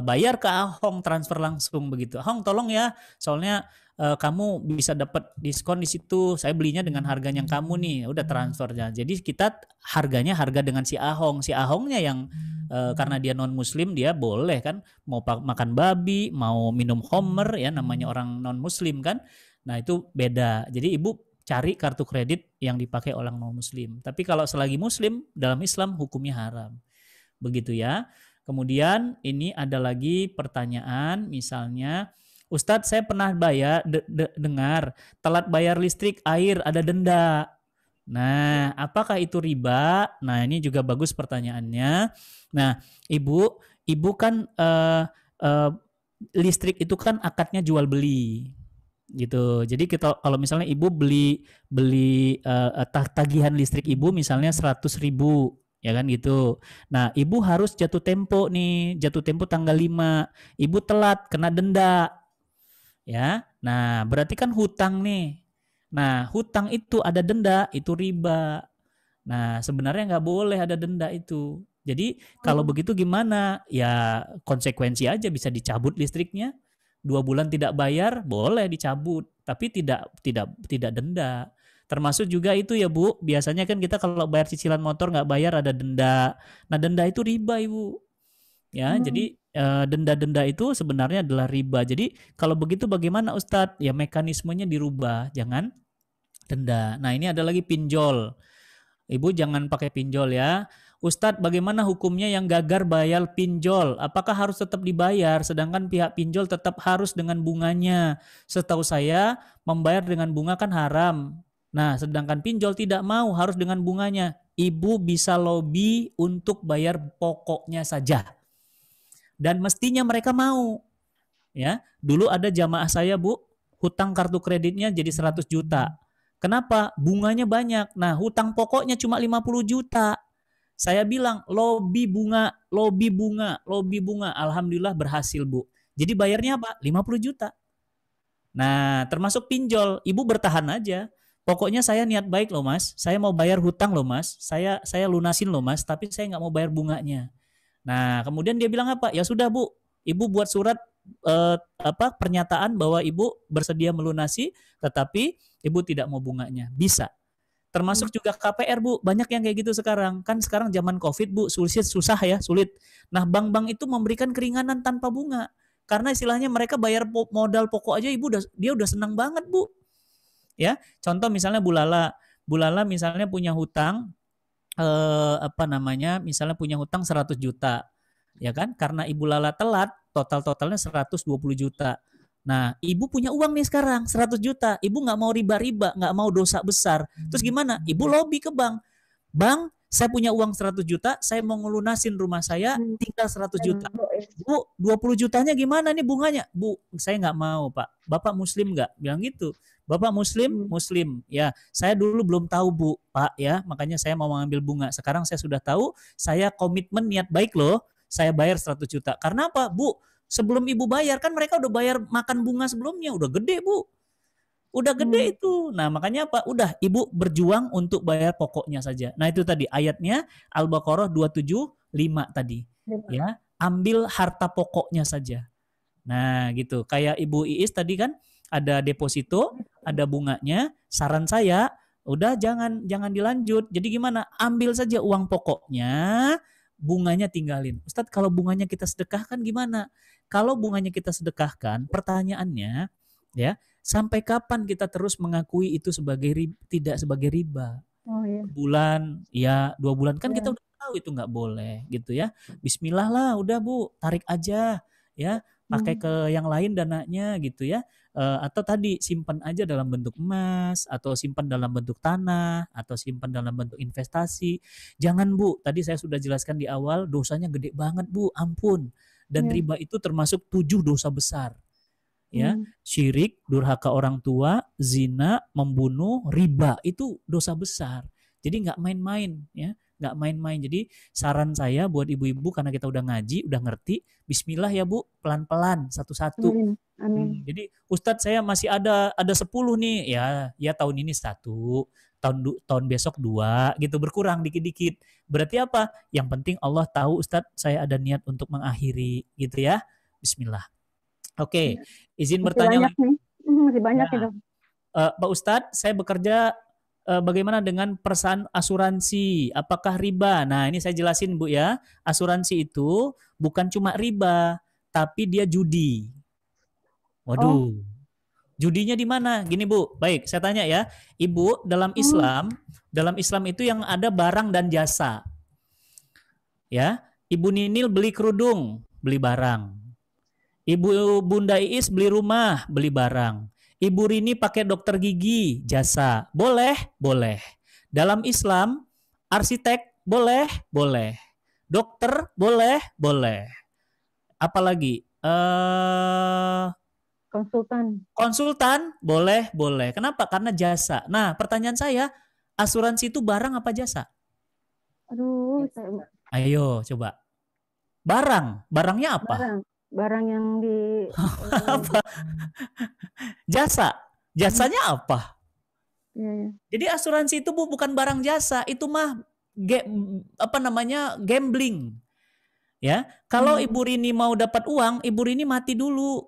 bayar ke Ahong, transfer langsung begitu. Ahong tolong ya, soalnya kamu bisa dapat diskon di situ. Saya belinya dengan harganya yang kamu nih, udah transfernya. Jadi kita harganya harga dengan si Ahong. Si Ahongnya yang karena dia non muslim, dia boleh kan mau makan babi, mau minum homer ya, namanya orang non muslim kan. Nah, itu beda. Jadi Ibu cari kartu kredit yang dipakai orang non muslim. Tapi kalau selagi muslim dalam Islam hukumnya haram. Begitu ya. Kemudian ini ada lagi pertanyaan, misalnya Ustadz, saya pernah dengar telat bayar listrik, air, ada denda. Nah, apakah itu riba? Nah, ini juga bagus pertanyaannya. Nah, ibu kan listrik itu kan akadnya jual beli, gitu. Jadi kalau misalnya ibu beli tagihan listrik ibu misalnya 100.000. Ya kan gitu. Nah, ibu harus jatuh tempo nih, jatuh tempo tanggal 5. Ibu telat, kena denda. Ya, nah berarti kan hutang nih. Nah, hutang itu ada denda, itu riba. Nah, sebenarnya nggak boleh ada denda itu. Jadi kalau begitu gimana? Ya konsekuensi aja, bisa dicabut listriknya. 2 bulan tidak bayar, boleh dicabut, tapi tidak denda. Termasuk juga itu ya Bu, biasanya kan kita kalau bayar cicilan motor nggak bayar ada denda. Nah, denda itu riba Ibu. Ya, jadi denda-denda itu sebenarnya adalah riba. Jadi kalau begitu bagaimana Ustadz? Ya mekanismenya dirubah, jangan denda. Nah, ini ada lagi pinjol. Ibu jangan pakai pinjol ya. Ustadz, bagaimana hukumnya yang gagal bayar pinjol? Apakah harus tetap dibayar sedangkan pihak pinjol tetap harus dengan bunganya? Setahu saya membayar dengan bunga kan haram. Nah, sedangkan pinjol tidak mau, harus dengan bunganya. Ibu bisa lobby untuk bayar pokoknya saja. Dan mestinya mereka mau. Ya, dulu ada jamaah saya Bu, hutang kartu kreditnya jadi 100 juta. Kenapa? Bunganya banyak. Nah, hutang pokoknya cuma 50 juta. Saya bilang lobby bunga. Alhamdulillah berhasil Bu. Jadi bayarnya apa? 50 juta. Nah, termasuk pinjol, Ibu bertahan aja. Pokoknya saya niat baik loh Mas. Saya mau bayar hutang loh Mas. Saya lunasin loh Mas, tapi saya nggak mau bayar bunganya. Nah, kemudian dia bilang apa? Ya sudah Bu, Ibu buat surat pernyataan bahwa Ibu bersedia melunasi, tetapi Ibu tidak mau bunganya. Bisa. Termasuk juga KPR Bu, banyak yang kayak gitu sekarang. Kan sekarang zaman Covid Bu, susah ya, sulit. Nah, bank-bank itu memberikan keringanan tanpa bunga. Karena istilahnya mereka bayar modal pokok aja dia udah senang banget Bu. Ya, contoh misalnya Bu Lala misalnya punya hutang misalnya punya hutang 100 juta. Ya kan? Karena Ibu Lala telat, totalnya 120 juta. Nah, Ibu punya uang nih sekarang 100 juta. Ibu nggak mau riba-riba, nggak mau dosa besar. Terus gimana? Ibu lobby ke bank. Bang, saya punya uang 100 juta, saya mau ngelunasin rumah saya, tinggal 100 juta. Bu, 20 jutanya gimana nih bunganya? Bu, saya nggak mau Pak. Bapak muslim nggak? Bilang gitu. Bapak muslim? Muslim. Ya, saya dulu belum tahu Bu, Pak ya. Makanya saya mau mengambil bunga. Sekarang saya sudah tahu, saya komitmen niat baik loh. Saya bayar 100 juta. Karena apa? Bu, sebelum Ibu bayar, kan mereka udah bayar makan bunga sebelumnya. Udah gede Bu. Udah gede itu. Nah, makanya apa? Udah Ibu berjuang untuk bayar pokoknya saja. Nah, itu tadi ayatnya Al-Baqarah 275 tadi. Ya, ambil harta pokoknya saja. Nah, gitu. Kayak Ibu Iis tadi kan ada deposito, ada bunganya. Saran saya, udah jangan dilanjut. Jadi gimana? Ambil saja uang pokoknya, bunganya tinggalin. Ustadz, kalau bunganya kita sedekahkan gimana? Kalau bunganya kita sedekahkan, pertanyaannya ya, sampai kapan kita terus mengakui itu sebagai tidak sebagai riba? Oh, iya. Bulan, ya 2 bulan kan kita udah tahu itu nggak boleh gitu ya. Bismillah lah, udah Bu, tarik aja ya, pakai ke yang lain dananya gitu ya. Atau tadi simpan aja dalam bentuk emas, atau simpan dalam bentuk tanah, atau simpan dalam bentuk investasi. Jangan Bu, tadi saya sudah jelaskan di awal, dosanya gede banget Bu, ampun. Dan riba itu termasuk 7 dosa besar. Ya, syirik, durhaka orang tua, zina, membunuh, riba, itu dosa besar. Jadi nggak main-main ya, nggak main-main. Jadi saran saya buat ibu-ibu, karena kita udah ngaji, udah ngerti, bismillah ya Bu, pelan-pelan, satu-satu. Amin. Jadi Ustadz, saya masih ada 10 nih, ya tahun ini 1, tahun besok 2 gitu, berkurang dikit-dikit. Berarti apa? Yang penting Allah tahu Ustadz, saya ada niat untuk mengakhiri gitu ya. Bismillah. Oke, izin bertanya lagi. Masih banyak itu. Pak Ustadz, saya bekerja bagaimana dengan perusahaan asuransi? Apakah riba? Nah, ini saya jelasin Bu ya. Asuransi itu bukan cuma riba, tapi dia judi. Waduh. Judinya di mana? Gini Bu, baik, saya tanya ya. Ibu, dalam Islam itu yang ada barang dan jasa. Ya, Ibu Ninil beli kerudung, beli barang. Ibu Bunda Iis beli rumah, beli barang. Ibu Rini pakai dokter gigi, jasa. Boleh? Boleh. Dalam Islam, arsitek boleh? Boleh. Dokter boleh? Boleh. Apalagi? Konsultan boleh? Boleh. Kenapa? Karena jasa. Nah, pertanyaan saya, asuransi itu barang apa jasa? Aduh, ayo coba. Barangnya apa? Barang yang di apa? Jasanya apa? Ya. Jadi asuransi itu bukan barang jasa, itu mah gambling. Ya, kalau Ibu Rini mau dapat uang, Ibu Rini mati dulu.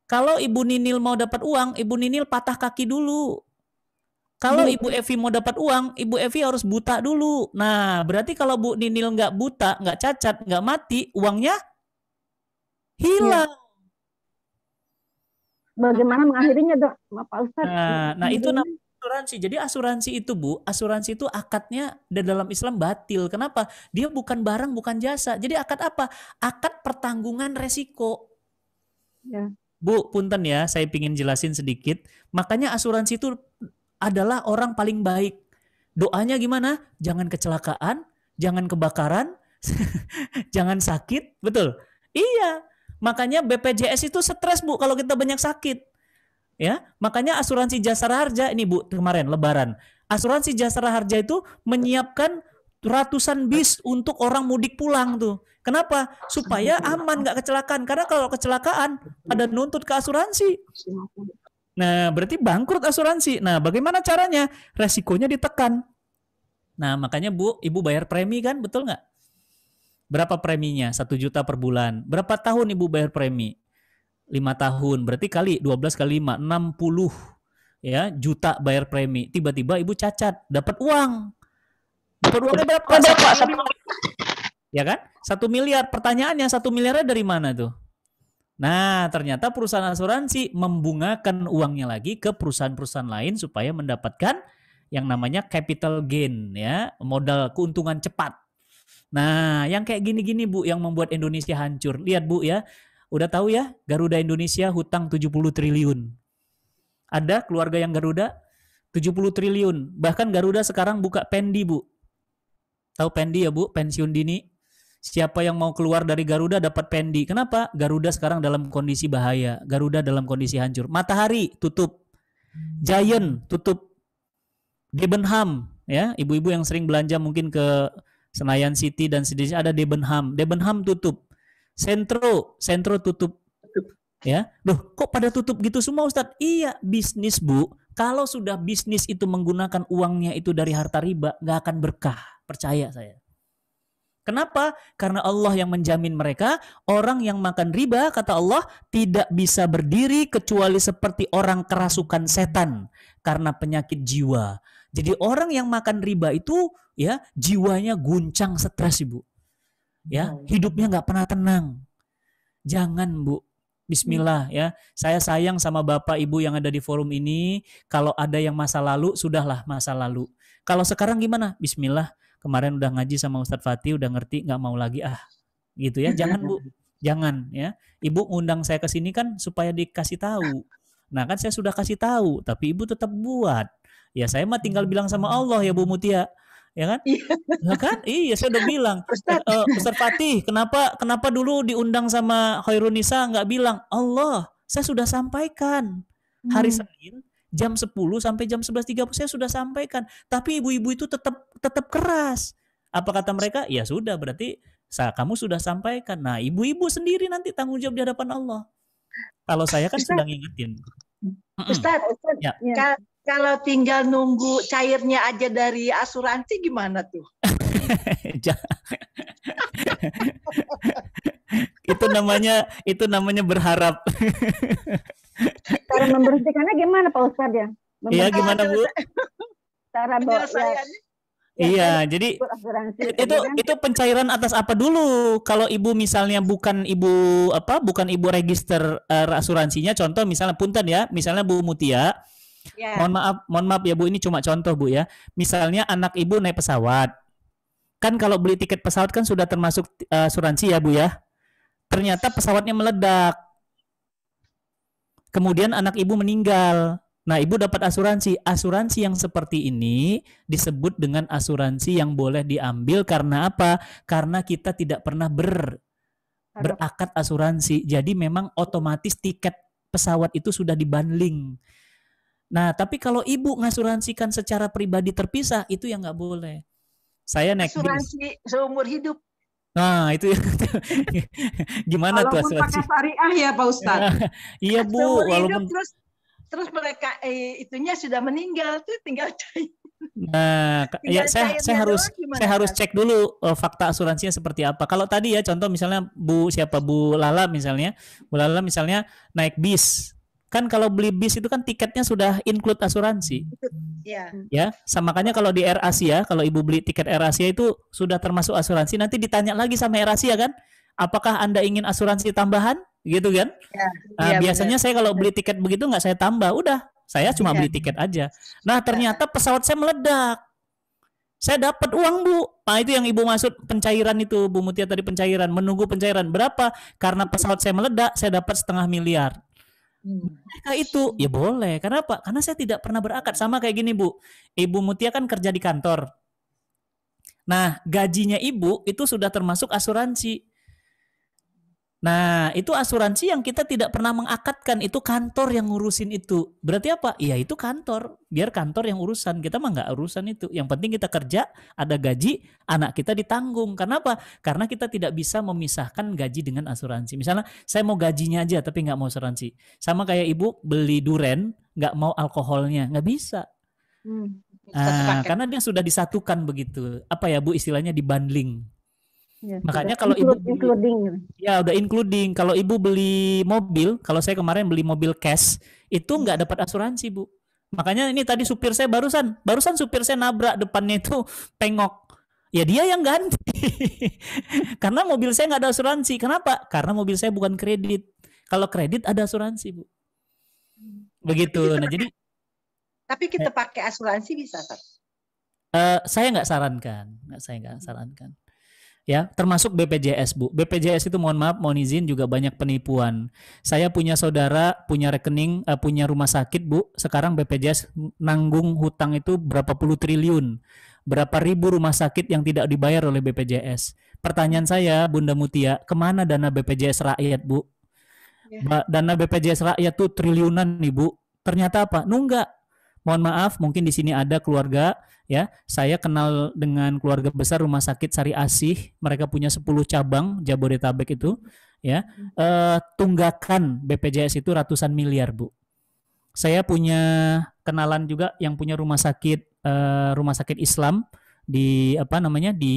Kalau Ibu Ninil mau dapat uang, Ibu Ninil patah kaki dulu. Kalau Ibu Evi mau dapat uang, Ibu Evi harus buta dulu. Nah, berarti kalau Bu Ninil nggak buta, nggak cacat, nggak mati, uangnya hilang. Bagaimana mengakhirinya, Dok? Pak Ustadz. Nah itu namanya asuransi. Jadi asuransi itu Bu, asuransi itu akadnya di dalam Islam batil. Kenapa? Dia bukan barang, bukan jasa. Jadi akad apa? Akad pertanggungan resiko. Ya. Bu, punten ya, saya ingin jelasin sedikit. Makanya asuransi itu adalah orang paling baik. Doanya gimana? Jangan kecelakaan, jangan kebakaran, jangan sakit. Betul? Iya. Makanya BPJS itu stres Bu kalau kita banyak sakit. Ya, makanya asuransi Jasara Harja ini Bu, kemarin Lebaran. Asuransi Jasara Harja itu menyiapkan ratusan bis untuk orang mudik pulang tuh. Kenapa? Supaya aman, nggak kecelakaan. Karena kalau kecelakaan ada nuntut ke asuransi. Nah, berarti bangkrut asuransi. Nah, bagaimana caranya? Resikonya ditekan. Nah, makanya Bu, Ibu bayar premi kan, betul nggak? Berapa preminya? 1 juta per bulan. Berapa tahun Ibu bayar premi? 5 tahun. Berarti kali 12 kali 5, 60 ya, juta bayar premi. Tiba-tiba Ibu cacat, dapat uang. Dapat uangnya berapa? Ya kan? 1 miliar. Pertanyaannya 1 miliarnya dari mana tuh? Nah, ternyata perusahaan asuransi membungakan uangnya lagi ke perusahaan-perusahaan lain supaya mendapatkan yang namanya capital gain ya, modal keuntungan cepat. Nah, yang kayak gini-gini Bu yang membuat Indonesia hancur. Lihat Bu ya, udah tahu ya Garuda Indonesia hutang 70 triliun. Ada keluarga yang Garuda 70 triliun. Bahkan Garuda sekarang buka pendi Bu. Tahu pendi ya Bu, pensiun dini. Siapa yang mau keluar dari Garuda dapat pendi. Kenapa? Garuda sekarang dalam kondisi bahaya. Garuda dalam kondisi hancur. Matahari tutup. Giant tutup. Debenham ya, ibu-ibu yang sering belanja mungkin ke Senayan City dan sejenisnya ada Debenham. Debenham tutup. Sentro tutup. Ya, loh kok pada tutup gitu semua Ustadz? Iya, bisnis Bu. Kalau sudah bisnis itu menggunakan uangnya itu dari harta riba, nggak akan berkah. Percaya saya. Kenapa? Karena Allah yang menjamin mereka. Orang yang makan riba, kata Allah, tidak bisa berdiri kecuali seperti orang kerasukan setan karena penyakit jiwa. Jadi orang yang makan riba itu ya jiwanya guncang, stres Ibu. ya, hidupnya nggak pernah tenang. Jangan, Bu. Bismillah ya. Saya sayang sama Bapak Ibu yang ada di forum ini. Kalau ada yang masa lalu, sudahlah masa lalu. Kalau sekarang gimana? Bismillah. Kemarin udah ngaji sama Ustadz Fatih, udah ngerti, nggak mau lagi gitu ya. Jangan, Bu. Jangan ya. Ibu ngundang saya ke sini kan supaya dikasih tahu. Nah, kan saya sudah kasih tahu, tapi Ibu tetap buat. Ya saya mah tinggal bilang sama Allah ya Bu Mutia. Ya kan? Ya kan? Iya, saya udah bilang. Ustaz Fatih, kenapa dulu diundang sama Khairunisa nggak bilang, Allah, saya sudah sampaikan. Hari Senin jam 10 sampai jam 11.30 saya sudah sampaikan. Tapi ibu-ibu itu tetap keras. Apa kata mereka? Ya sudah, berarti kamu sudah sampaikan. Nah, ibu-ibu sendiri nanti tanggung jawab di hadapan Allah. Kalau saya kan sudah ngingetin. Ustaz, ya. Kalau tinggal nunggu cairnya aja dari asuransi gimana tuh? itu namanya berharap. Cara membersihkannya gimana Pak Ustadz ya? Iya, gimana Bu? Cara Iya, jadi itu pencairan atas apa dulu? Kalau ibu misalnya bukan ibu register asuransinya, contoh misalnya punten ya, misalnya Bu Mutia. Yeah. Mohon maaf ya Bu, ini cuma contoh Bu ya. Misalnya anak ibu naik pesawat. Kan kalau beli tiket pesawat kan sudah termasuk asuransi ya Bu ya. Ternyata pesawatnya meledak. Kemudian anak ibu meninggal. Nah, ibu dapat asuransi. Asuransi yang seperti ini disebut dengan asuransi yang boleh diambil karena apa? Karena kita tidak pernah berakad asuransi. Jadi memang otomatis tiket pesawat itu sudah dibundling. Nah, tapi kalau ibu ngasuransikan secara pribadi terpisah, itu yang nggak boleh. Saya naik asuransi seumur hidup. Nah, itu gimana tuh asuransi? Walaupun pakai syariah ya Pak Ustadz. Iya Bu, seumur walaupun hidup, terus mereka itunya sudah meninggal tuh tinggal cair. Nah, ya saya harus cek dulu fakta asuransinya seperti apa. Kalau tadi ya contoh misalnya Bu Lala misalnya, naik bis. Kan kalau beli bis itu kan tiketnya sudah include asuransi. Ya, makanya kalau di Air Asia, kalau ibu beli tiket Air Asia itu sudah termasuk asuransi. Nanti ditanya lagi sama Air Asia kan, apakah Anda ingin asuransi tambahan? Gitu kan? Biasanya saya kalau beli tiket begitu nggak saya tambah, udah saya cuma beli tiket aja. Nah ternyata pesawat saya meledak. Saya dapat uang Bu. Nah itu yang ibu maksud pencairan itu, Bu Mutia tadi pencairan, menunggu pencairan berapa? Karena pesawat saya meledak, saya dapat 500 miliar. Mereka itu ya boleh. Kenapa? Karena saya tidak pernah berakad. Sama kayak gini Bu, Ibu Mutia kan kerja di kantor. Nah gajinya ibu itu sudah termasuk asuransi. Nah itu asuransi yang kita tidak pernah mengakadkan. Itu kantor yang ngurusin itu. Berarti apa? Ya itu kantor. Biar kantor yang urusan. Kita mah nggak urusan itu. Yang penting kita kerja, ada gaji, anak kita ditanggung. Kenapa? Karena kita tidak bisa memisahkan gaji dengan asuransi. Misalnya saya mau gajinya aja tapi nggak mau asuransi. Sama kayak ibu beli duren, nggak mau alkoholnya. Nggak bisa. Karena dia sudah disatukan begitu. Apa ya Bu istilahnya dibundling. Ya, makanya kalau ibu udah including. Kalau ibu beli mobil, kalau saya kemarin beli mobil cash itu nggak dapat asuransi Bu. Makanya ini tadi supir saya barusan supir saya nabrak, depannya itu pengok. Ya dia yang ganti. Karena mobil saya nggak ada asuransi. Kenapa? Karena mobil saya bukan kredit. Kalau kredit ada asuransi Bu. Begitu. Nah jadi. Tapi kita pakai asuransi bisa kan? Saya nggak sarankan. Ya, termasuk BPJS Bu. BPJS itu mohon maaf, mohon izin juga banyak penipuan. Saya punya saudara, punya rekening, punya rumah sakit Bu. Sekarang BPJS nanggung hutang itu berapa puluh triliun. Berapa ribu rumah sakit yang tidak dibayar oleh BPJS. Pertanyaan saya Bunda Mutia, kemana dana BPJS rakyat Bu? Dana BPJS rakyat tuh triliunan nih Bu. Ternyata apa? Nunggak. Mohon maaf, mungkin di sini ada keluarga ya. Saya kenal dengan keluarga besar Rumah Sakit Sari Asih. Mereka punya 10 cabang Jabodetabek itu ya. Tunggakan BPJS itu ratusan miliar Bu. Saya punya kenalan juga yang punya rumah sakit Islam di di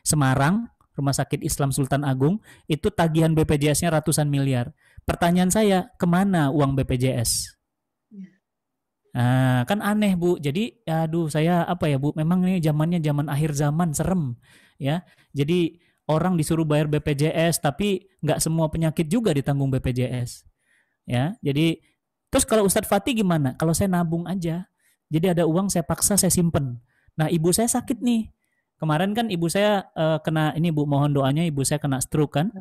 Semarang, Rumah Sakit Islam Sultan Agung, itu tagihan BPJS-nya ratusan miliar. Pertanyaan saya, kemana uang BPJS? Nah, kan aneh Bu. Jadi aduh saya Bu, memang ini zamannya zaman akhir zaman, serem ya. Jadi orang disuruh bayar BPJS tapi nggak semua penyakit juga ditanggung BPJS. Ya, jadi terus kalau Ustadz Fatih gimana? Kalau saya nabung aja, jadi ada uang saya paksa saya simpen. Nah ibu saya sakit nih. Kemarin kan ibu saya kena ini Bu, mohon doanya, ibu saya kena stroke kan.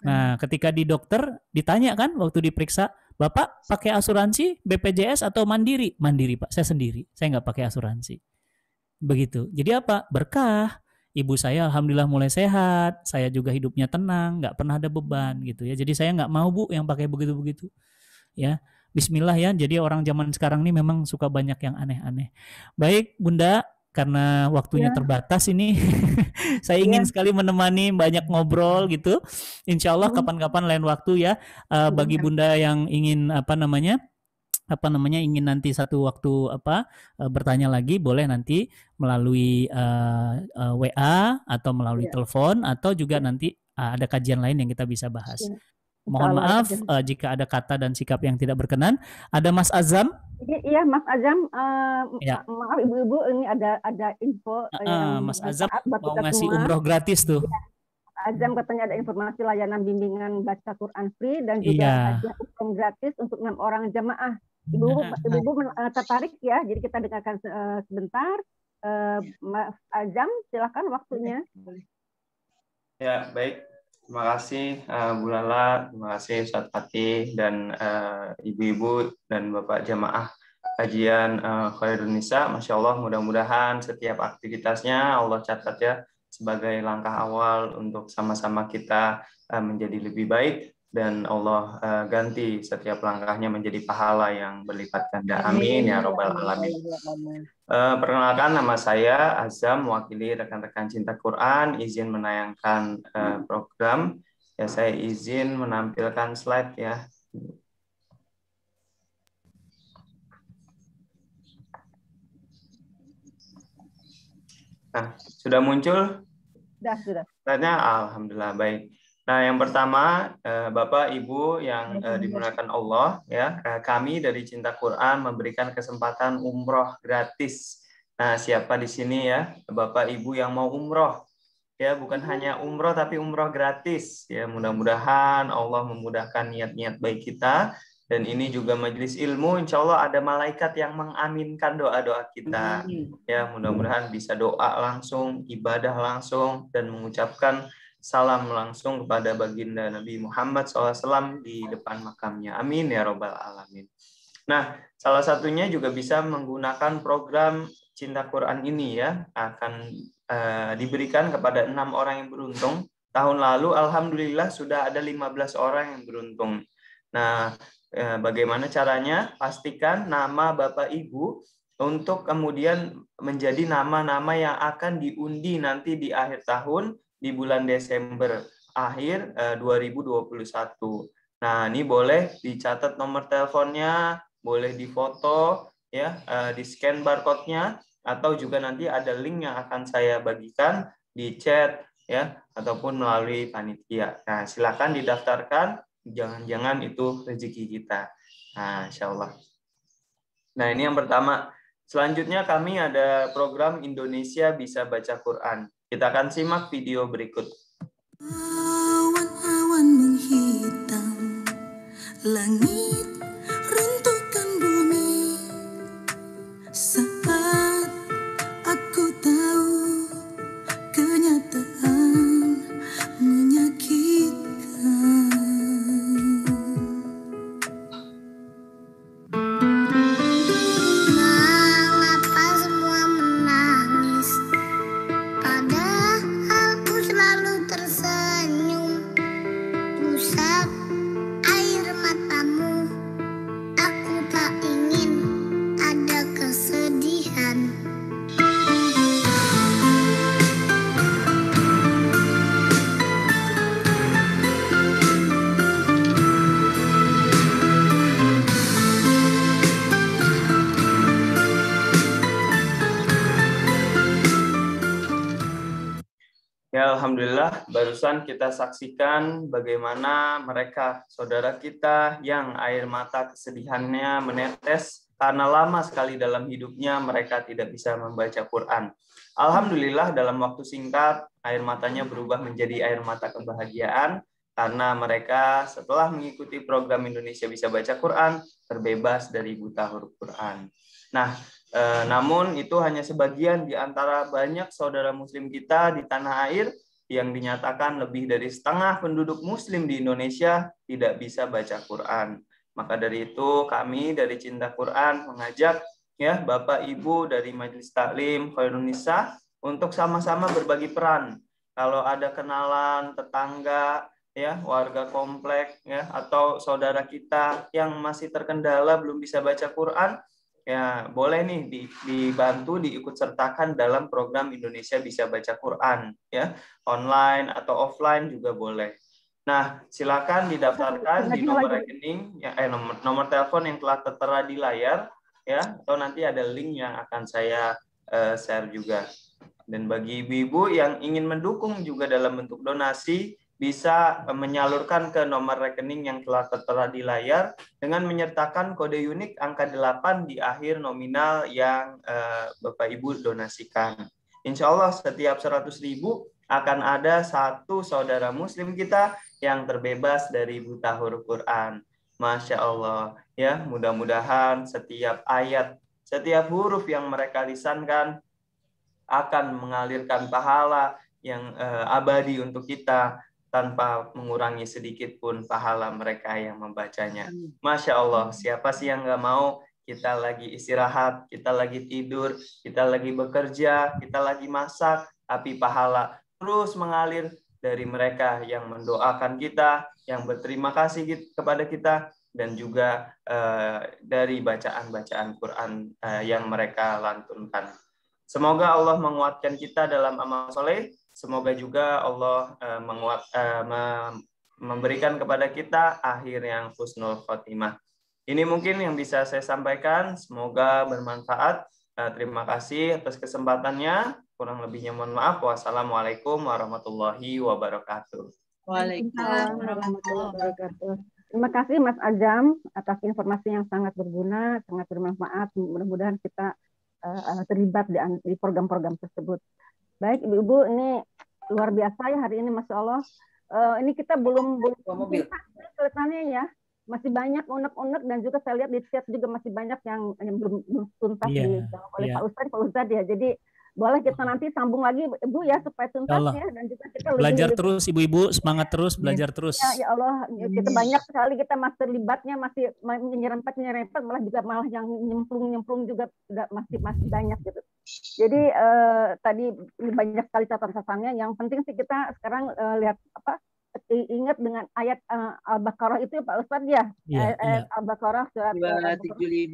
Nah ketika di dokter ditanya kan waktu diperiksa, Bapak pakai asuransi BPJS atau mandiri? Mandiri Pak, saya sendiri, saya nggak pakai asuransi. Begitu. Jadi apa? Berkah. Ibu saya alhamdulillah mulai sehat, saya juga hidupnya tenang, nggak pernah ada beban gitu ya. Jadi saya nggak mau Bu yang pakai begitu-begitu. Ya, Bismillah ya. Jadi orang zaman sekarang ini memang suka banyak yang aneh-aneh. Baik Bunda, karena waktunya terbatas ini, saya ingin sekali menemani banyak ngobrol gitu. Insya Allah kapan-kapan lain waktu ya. Bagi Bunda yang ingin ingin nanti satu waktu bertanya lagi, boleh nanti melalui WA atau melalui telepon, atau juga nanti ada kajian lain yang kita bisa bahas. Mohon maaf jika ada kata dan sikap yang tidak berkenan. Ada Mas Azam? Iya Mas Azam, maaf ibu-ibu, ini ada info Mas Azam mau ngasih umroh gratis tuh. Azam katanya ada informasi layanan bimbingan baca Quran free dan juga hadiah umroh gratis untuk 6 orang jamaah. Ibu tertarik ya, jadi kita dengarkan sebentar. Mas Azam, silakan waktunya. Ya, baik. Terima kasih Bu Lala, terima kasih Ustadz Fatih dan ibu-ibu dan Bapak jamaah kajian Khairun Nisa. Masya Allah, mudah-mudahan setiap aktivitasnya Allah catat ya sebagai langkah awal untuk sama-sama kita menjadi lebih baik, dan Allah ganti setiap langkahnya menjadi pahala yang berlipat ganda. Amin ya robbal alamin. Perkenalkan, nama saya Azam, mewakili rekan-rekan cinta Quran, izin menayangkan program. Ya, saya izin menampilkan slide ya. Nah, sudah muncul? Sudah. Slide-nya, alhamdulillah, baik. Nah, yang pertama, Bapak, Ibu yang dimuliakan Allah, ya, kami dari Cinta Quran memberikan kesempatan umroh gratis. Nah, siapa di sini ya, Bapak, Ibu yang mau umroh? Ya, bukan hanya umroh, tapi umroh gratis. Ya, mudah-mudahan Allah memudahkan niat-niat baik kita. Dan ini juga majelis ilmu, insya Allah ada malaikat yang mengaminkan doa-doa kita. Ya, mudah-mudahan bisa doa langsung, ibadah langsung, dan mengucapkan salam langsung kepada baginda Nabi Muhammad SAW di depan makamnya. Amin ya robbal alamin. Nah, salah satunya juga bisa menggunakan program Cinta Quran ini ya, akan diberikan kepada 6 orang yang beruntung. Tahun lalu alhamdulillah sudah ada 15 orang yang beruntung. Nah, bagaimana caranya? Pastikan nama Bapak Ibu untuk kemudian menjadi nama-nama yang akan diundi nanti di akhir tahun, di bulan Desember akhir 2021. Nah, ini boleh dicatat nomor teleponnya, boleh difoto ya, di scan barcode-nya, atau juga nanti ada link yang akan saya bagikan di chat ya, ataupun melalui panitia. Nah, silakan didaftarkan, jangan-jangan itu rezeki kita. Nah, insya Allah. Nah, ini yang pertama. Selanjutnya kami ada program Indonesia Bisa Baca Quran. Kita akan simak video berikut. Awan-awan menghitam, langit runtuhkan bumi. Saat aku tahu kenyataan menyakitkan. Ya, alhamdulillah barusan kita saksikan bagaimana mereka, saudara kita yang air mata kesedihannya menetes karena lama sekali dalam hidupnya mereka tidak bisa membaca Quran. Alhamdulillah dalam waktu singkat air matanya berubah menjadi air mata kebahagiaan karena mereka setelah mengikuti program Indonesia Bisa Baca Quran terbebas dari buta huruf Quran. Nah, namun itu hanya sebagian di antara banyak saudara muslim kita di tanah air yang dinyatakan lebih dari setengah penduduk muslim di Indonesia tidak bisa baca Quran. Maka dari itu kami dari Cinta Quran mengajak ya Bapak Ibu dari Majelis Taklim Khairun Nisa untuk sama-sama berbagi peran. Kalau ada kenalan, tetangga, ya warga komplek ya atau saudara kita yang masih terkendala belum bisa baca Quran, ya boleh nih dibantu diikut sertakan dalam program Indonesia Bisa Baca Quran ya, online atau offline juga boleh. Nah, silakan didaftarkan di nomor rekening ya, nomor telepon yang telah tertera di layar ya, atau nanti ada link yang akan saya share juga. Dan bagi ibu-ibu yang ingin mendukung juga dalam bentuk donasi, bisa menyalurkan ke nomor rekening yang telah tertera di layar dengan menyertakan kode unik angka 8 di akhir nominal yang Bapak Ibu donasikan. Insya Allah setiap 100.000 akan ada satu saudara muslim kita yang terbebas dari buta huruf Quran. Masya Allah. Ya, mudah-mudahan setiap ayat, setiap huruf yang mereka lisankan akan mengalirkan pahala yang abadi untuk kita tanpa mengurangi sedikit pun pahala mereka yang membacanya. Masya Allah, siapa sih yang nggak mau kita lagi istirahat, kita lagi tidur, kita lagi bekerja, kita lagi masak, tapi pahala terus mengalir dari mereka yang mendoakan kita, yang berterima kasih kepada kita, dan juga dari bacaan-bacaan Quran yang mereka lantunkan. Semoga Allah menguatkan kita dalam amal soleh. Semoga juga Allah memberikan kepada kita akhir yang husnul khotimah. Ini mungkin yang bisa saya sampaikan. Semoga bermanfaat. Terima kasih atas kesempatannya. Kurang lebihnya mohon maaf. Wassalamualaikum warahmatullahi wabarakatuh. Waalaikumsalam warahmatullahi wabarakatuh. Terima kasih Mas Azam atas informasi yang sangat berguna, sangat bermanfaat. Mudah-mudahan kita terlibat di program-program tersebut. Baik Ibu-Ibu, ini luar biasa ya hari ini, Masya Allah. Ini kita belum kelihatannya ya, masih banyak unek-unek, dan juga saya lihat di chat juga masih banyak yang belum tuntas dijawab oleh Pak Ustadz ya. Jadi boleh kita nanti sambung lagi Ibu ya supaya tuntas ya, dan juga kita belajar terus Ibu-Ibu, semangat terus, belajar terus. Ya Allah, kita banyak sekali kita masih terlibatnya, masih menyerempet malah yang nyemplung juga masih banyak gitu. Jadi tadi banyak sekali catatan-catatannya. Yang penting sih kita sekarang lihat ingat dengan ayat Al-Baqarah itu Pak Ustadz ya. Al-Baqarah surat 275,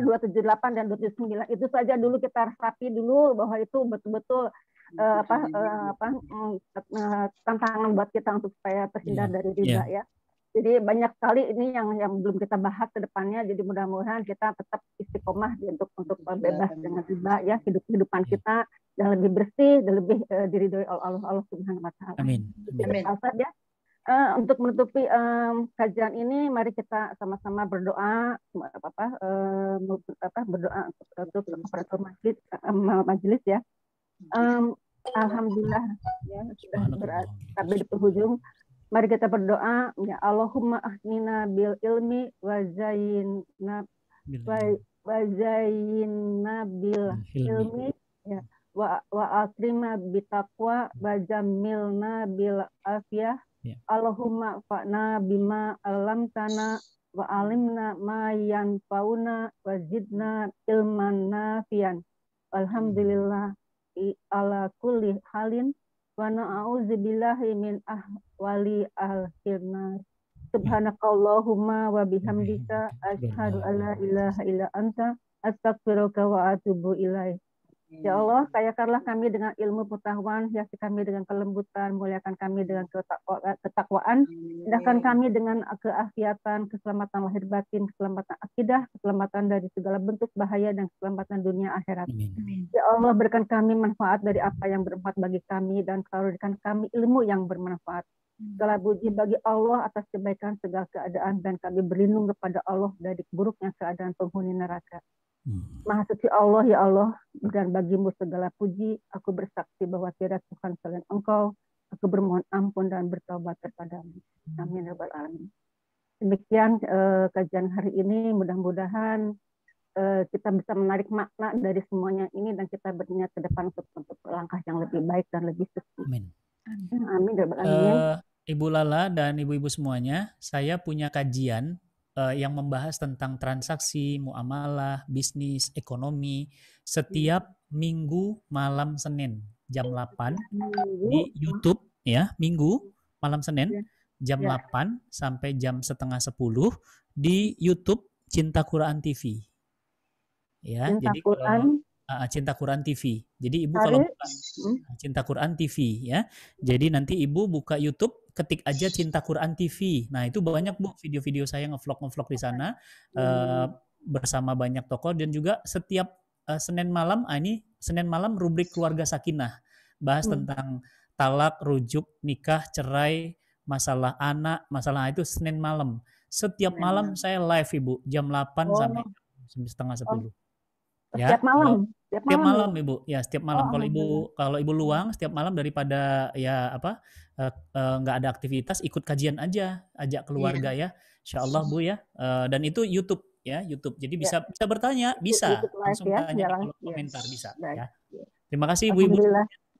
278 dan 279. Itu saja dulu kita resapi dulu bahwa itu betul-betul tantangan buat kita untuk supaya terhindar dari riba ya. Jadi banyak sekali ini yang belum kita bahas ke depannya. Jadi mudah-mudahan kita tetap istiqomah untuk bebas dengan riba ya, kehidupan kita yang lebih bersih dan lebih diridhoi Allah Subhanahu wa taala. Amin. Ya. Untuk menutupi kajian ini, mari kita sama-sama berdoa berdoa untuk majelis ya. Alhamdulillah ya, sudah sampai di penghujung. Mari kita berdoa, ya Allahumma ahnina bil ilmi wa zayyinna bil ilmi ya wa akrima bitaqwa wa jammilna bil afiyah. Allahumma fa'na bima 'allamtana wa 'alimna ma yanfa'una wa zidna ilman nafian. Alhamdulillah ala kulli halin. Wa na'udzubillahi min ahwali al-khirnar. Subhanakallahumma wa bihamdika asyhadu an la ilaha illa anta astaghfiruka wa atubu ilaik. Ya Allah, kayakanlah kami dengan ilmu pengetahuan, hiasi kami dengan kelembutan, muliakan kami dengan ketakwaan, indahkan kami dengan keafiatan, keselamatan lahir batin, keselamatan akidah, keselamatan dari segala bentuk bahaya, dan keselamatan dunia akhirat. Ya Allah, berikan kami manfaat dari apa yang bermanfaat bagi kami, dan karuniakan kami ilmu yang bermanfaat. Segala puji bagi Allah atas kebaikan segala keadaan dan kami berlindung kepada Allah dari buruknya keadaan penghuni neraka. Maha suci Allah ya Allah, dan bagimu segala puji. Aku bersaksi bahwa tiada Tuhan selain Engkau. Aku bermohon ampun dan bertobat kepadamu. Amin ya rabbal alamin. Demikian kajian hari ini. Mudah-mudahan kita bisa menarik makna dari semuanya ini dan kita berniat ke depan untuk langkah yang lebih baik dan lebih sukses. Amin. Amin ya rabbal alamin. Ibu Lala dan ibu-ibu semuanya, saya punya kajian yang membahas tentang transaksi, muamalah, bisnis, ekonomi setiap Minggu malam Senin jam 8 di YouTube ya, Minggu malam Senin jam 8 sampai jam setengah 10 di YouTube Cinta Quran TV. Ya, Cinta jadi Quran. Cinta Quran TV. Jadi ibu kalau buka Cinta Quran TV ya. Jadi nanti ibu buka YouTube, ketik aja Cinta Quran TV. Nah itu banyak Bu video-video saya ngevlog di sana bersama banyak tokoh dan juga setiap Senin malam. Ini Senin malam rubrik Keluarga Sakinah, bahas tentang talak, rujuk, nikah, cerai, masalah anak, masalah itu Senin malam. Setiap malam saya live Ibu jam 8 sampai setengah 10. Ya, Setiap malam. Setiap malam Ibu, ya setiap malam. Kalau ibu luang setiap malam daripada ya nggak ada aktivitas, ikut kajian aja, ajak keluarga ya, Insya Allah Bu ya. Dan itu YouTube ya, YouTube. Jadi bisa bertanya, bisa langsung tanya di kolom komentar bisa ya. Terima kasih Ibu-ibu.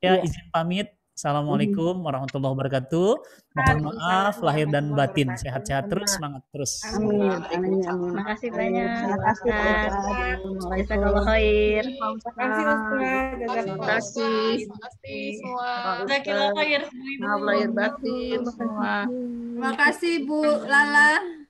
Ya izin pamit. Assalamualaikum warahmatullahi wabarakatuh. Mohon maaf lahir dan batin. Sehat-sehat terus, semangat terus. Amin. Terima kasih banyak. Terima kasih Jazakallah khair. Terima kasih Ustaz. Terima kasih. semua. Jazakallah khair. Maaf lahir batin semua. Terima kasih Bu Lala.